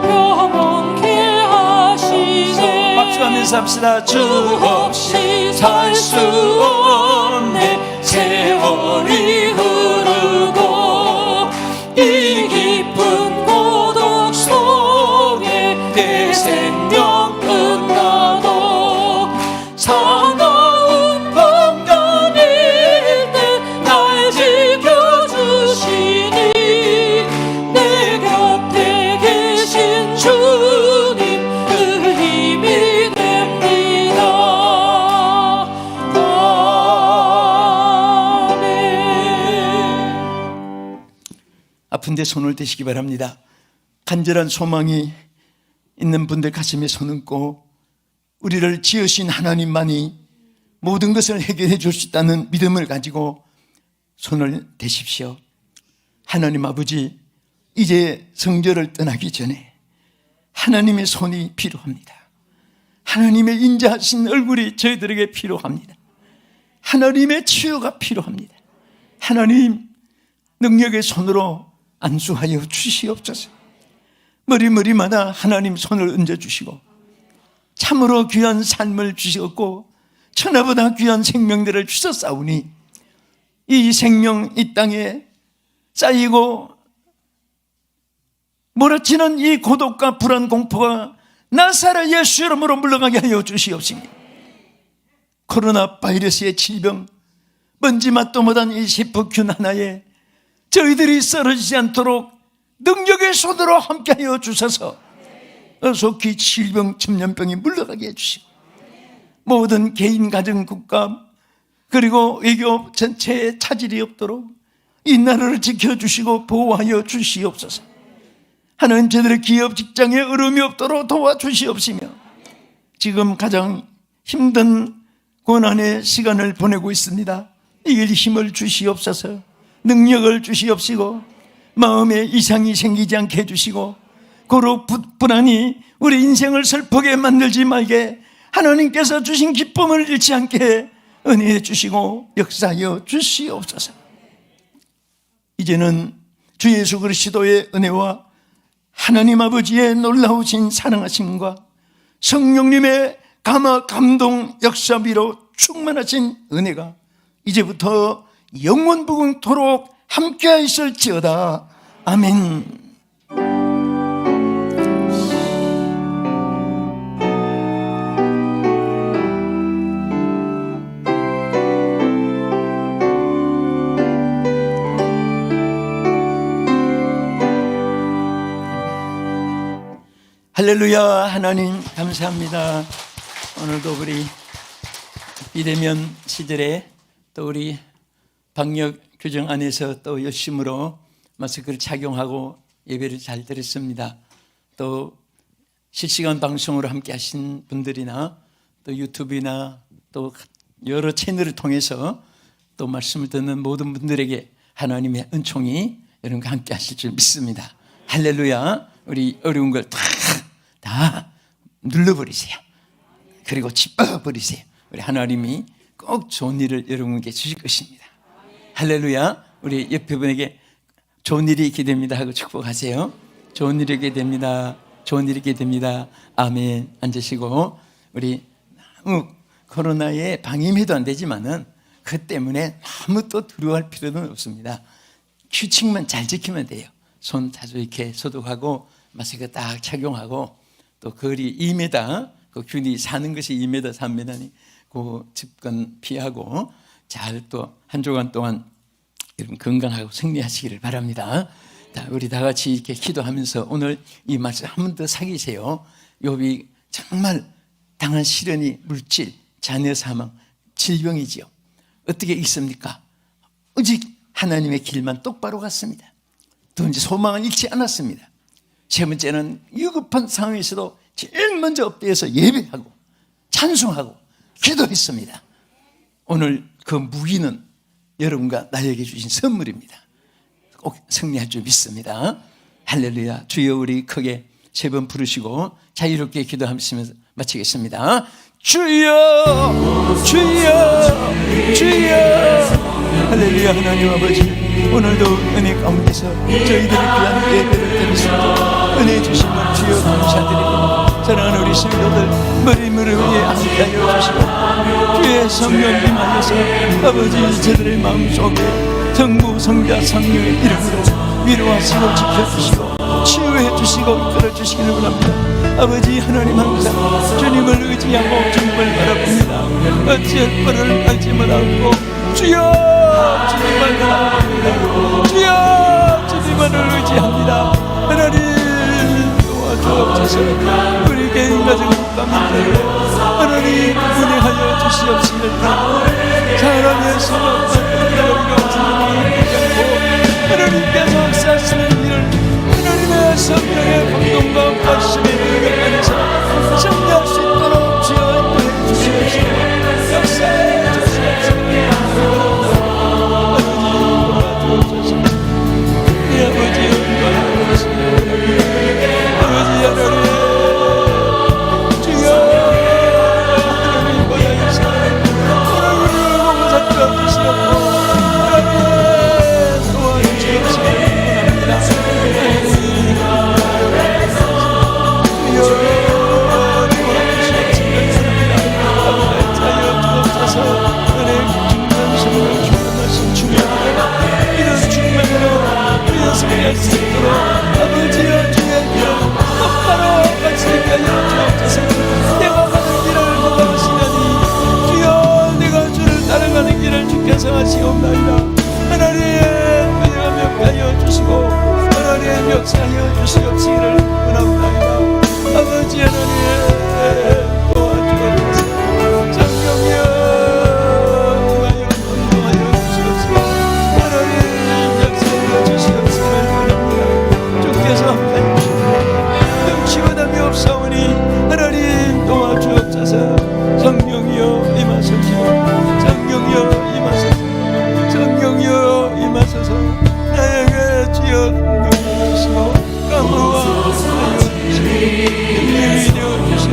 평온케 하시네. 박수하면서 합시다. 주 없이 살 수 없네 세월이 흐르고 이 깊은 고독 속에 내 생명 끝나도 사나운 건강일 때 날 지켜주시니 내 곁에 계신 주님 그 힘이 됩니다. 아멘. 아픈데 손을 대시기 바랍니다. 간절한 소망이 있는 분들 가슴에 손 얹고 우리를 지으신 하나님만이 모든 것을 해결해 줄 수 있다는 믿음을 가지고 손을 대십시오. 하나님 아버지, 이제 성전을 떠나기 전에 하나님의 손이 필요합니다. 하나님의 인자하신 얼굴이 저희들에게 필요합니다. 하나님의 치유가 필요합니다. 하나님, 능력의 손으로 안수하여 주시옵소서. 머리마다 하나님 손을 얹어주시고 참으로 귀한 삶을 주셨고 천하보다 귀한 생명들을 주셨사오니 이 생명 이 땅에 쌓이고 몰아치는 이 고독과 불안 공포가 나사렛 예수 이름으로 물러가게 하여 주시옵시며, 코로나 바이러스의 질병, 먼지맛도 못한 이 세포균 하나에 저희들이 쓰러지지 않도록 능력의 손으로 함께하여 주셔서 속히 질병, 천년병이 물러가게 해주시고 모든 개인, 가정, 국가 그리고 외교 전체에 차질이 없도록 이 나라를 지켜주시고 보호하여 주시옵소서. 하나님, 저들의 기업, 직장에 어려움이 없도록 도와주시옵시며, 지금 가장 힘든 고난의 시간을 보내고 있습니다. 이길 힘을 주시옵소서. 능력을 주시옵시고 마음에 이상이 생기지 않게 해주시고 고로 불안이 우리 인생을 슬프게 만들지 말게 하나님께서 주신 기쁨을 잃지 않게 은혜해 주시고 역사하여 주시옵소서. 이제는 주 예수 그리스도의 은혜와 하나님 아버지의 놀라우신 사랑하심과 성령님의 감동 역사비로 충만하신 은혜가 이제부터 영원부궁토록 함께 있을지어다. 아멘. 할렐루야. 하나님 감사합니다. 오늘도 우리 비대면 시절에 또 우리 방역 규정 안에서 또 열심으로 마스크를 착용하고 예배를 잘 드렸습니다. 또 실시간 방송으로 함께 하신 분들이나 또 유튜브나 또 여러 채널을 통해서 또 말씀을 듣는 모든 분들에게 하나님의 은총이 여러분과 함께 하실 줄 믿습니다. 할렐루야. 우리 어려운 걸 다 눌러버리세요. 그리고 짚어버리세요. 우리 하나님이 꼭 좋은 일을 여러분께 주실 것입니다. 할렐루야. 우리 옆에 분에게 좋은 일이 있게 됩니다 하고 축복하세요. 좋은 일이 있게 됩니다. 좋은 일이 있게 됩니다. 아멘. 앉으시고, 우리 너무 코로나에 방임해도 안 되지만은 그 때문에 너무 또 두려워할 필요는 없습니다. 규칙만 잘 지키면 돼요. 손 자주 이렇게 소독하고 마스크 딱 착용하고 또 거리 2m, 그 균이 사는 것이 2m, 3m니 그 집권 피하고 잘 또 한 주간 동안 여러분 건강하고 승리하시기를 바랍니다. 자, 우리 다 같이 이렇게 기도하면서 오늘 이 말씀 한 번 더 사귀세요. 욥이 정말 당한 시련이 물질, 자녀 사망, 질병이지요. 어떻게 있습니까? 오직 하나님의 길만 똑바로 갔습니다. 두 번째, 소망을 잃지 않았습니다. 세 번째는 위급한 상황에서도 제일 먼저 엎드려서 예배하고 찬송하고 기도했습니다. 오늘 그 무기는 여러분과 나에게 주신 선물입니다. 꼭 승리할 줄 믿습니다. 할렐루야. 주여, 우리 크게 세 번 부르시고 자유롭게 기도하시면서 마치겠습니다. 주여, 주여, 주여. 할렐루야. 하나님 아버지, 오늘도 은혜 가운데서 저희들의 귀한 예배를 드리시고 은혜 주시면 주여 감사드립니다. 사랑하는 우리 성도들 머리 무릎 위에 함께하여 주시고 주의 성령 임하여서 아버지 저들의 마음속에 성부 성자 성령의 이름으로 위로하시고 지켜주시고 치유해 주시고 이끌어 주시기를 원합니다. 아버지 하나님, 항상 주님을 의지하고 주님을 바라봅니다. 어찌할 바를 알지 못하고 주여 주님을 바라봅니다. 주여 주님만을 의지합니다. 하나님 도와주옵소서. 우리 개인 가정 국가민들을 하나님 은혜하여 주시옵시길 바랍니다. 사람의 수고와 하나님께서 역사하시는 일을 하나님의 성령의 감동과 말씀의 능력 안에서 승리할 수 있도록 주여 인도해 주시옵시고 역사해 주시옵시고 아버지 도와주옵소서. 아버지 인도하옵소서. 아버지 하나님 주여 하나님 보좌에서 하나님 봉사 주옵시옵고 하나님 도와주시옵시기 원합니다. 주여 도와주시옵시기 원합니다. 아버지 자여 주옵소서. 하나님 중간 성령 충만하신 주여 이런 충만으로 주여 승리할 수 있도록 아버지여 주의 이름 똑바로 말씀하여 주옵소서. 내가 가는 길을 도와주시다니 주여 내가 주를 따라가는 길을 주께서 하시옵나이다. 하나님 은혜가 명하여 주시고 하나님 역사하여 주시옵시기를 원합나이다. 아버지 하나님 도와주옵소서. 성령이여 임하여 인도하여 주시옵시고 하나님 역사하여 주시옵시기를 원합니다. 주께서 함께하여 주시옵소서. 능치고 답이 없사오니 하나님 도와주옵소서. 성령이여 임하소서. 성령이여 임하소서. 성령이여 임하소서. 나에게 주여 능력이 되시고 감화와 하여 주시고 능력이 되어 주시고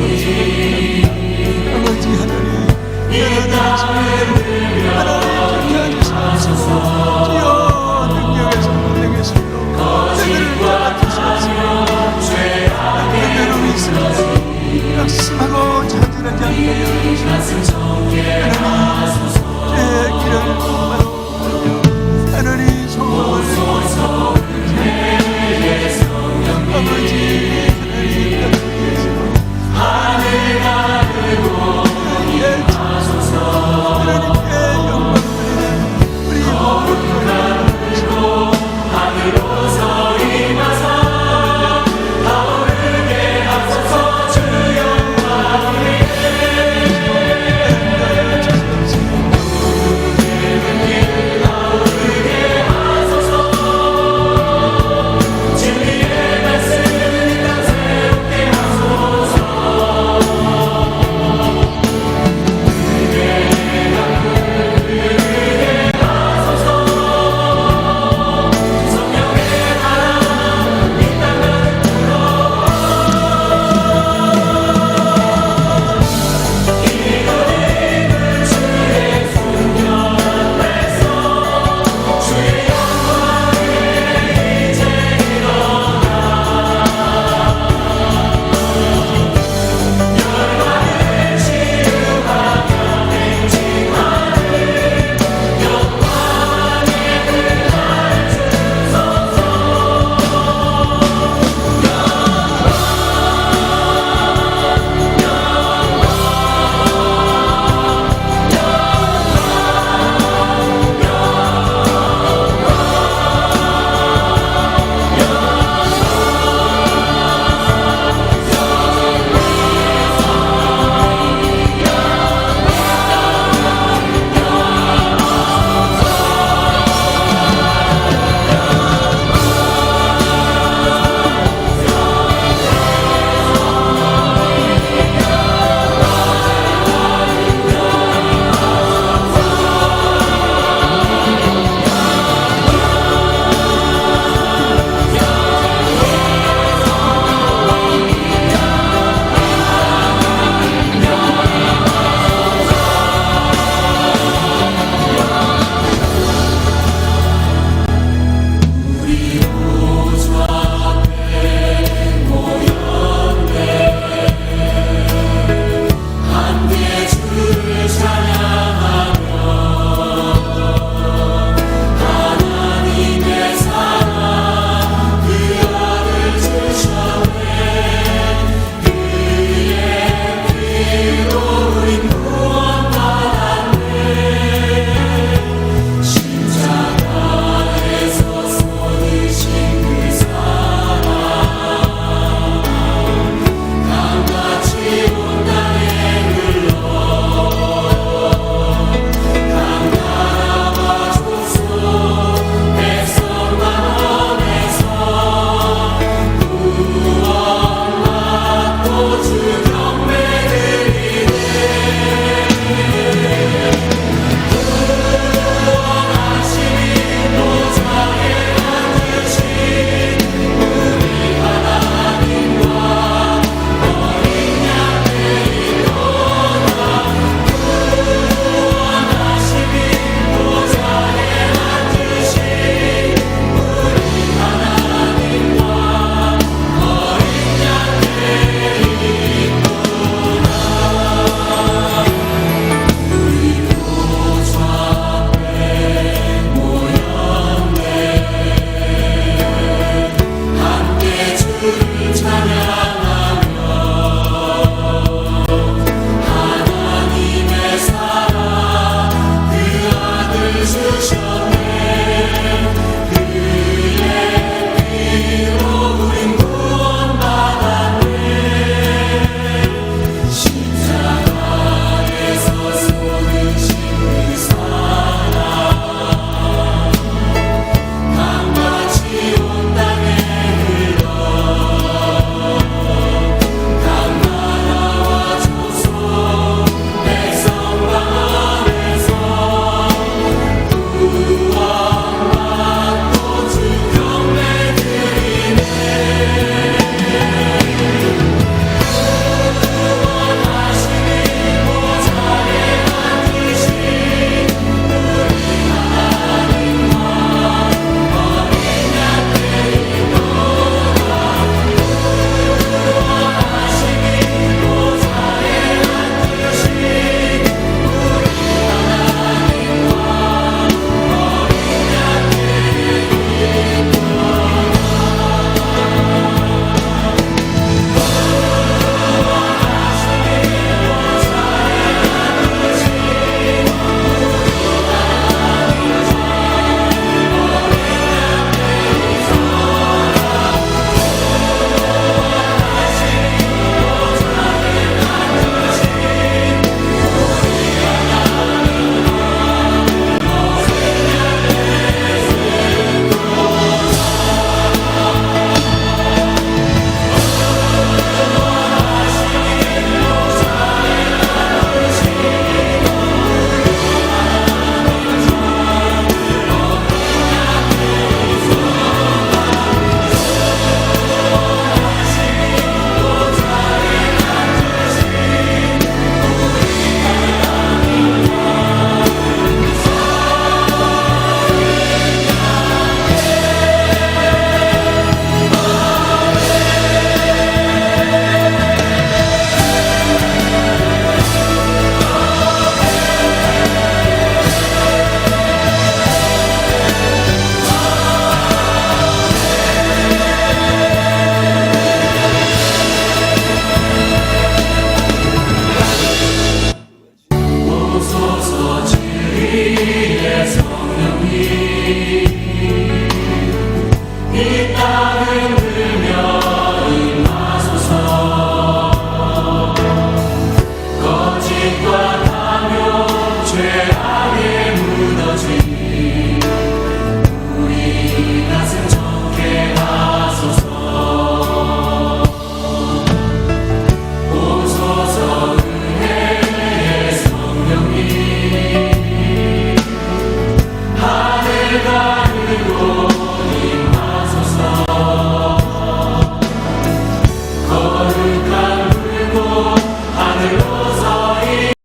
죄악에 무너진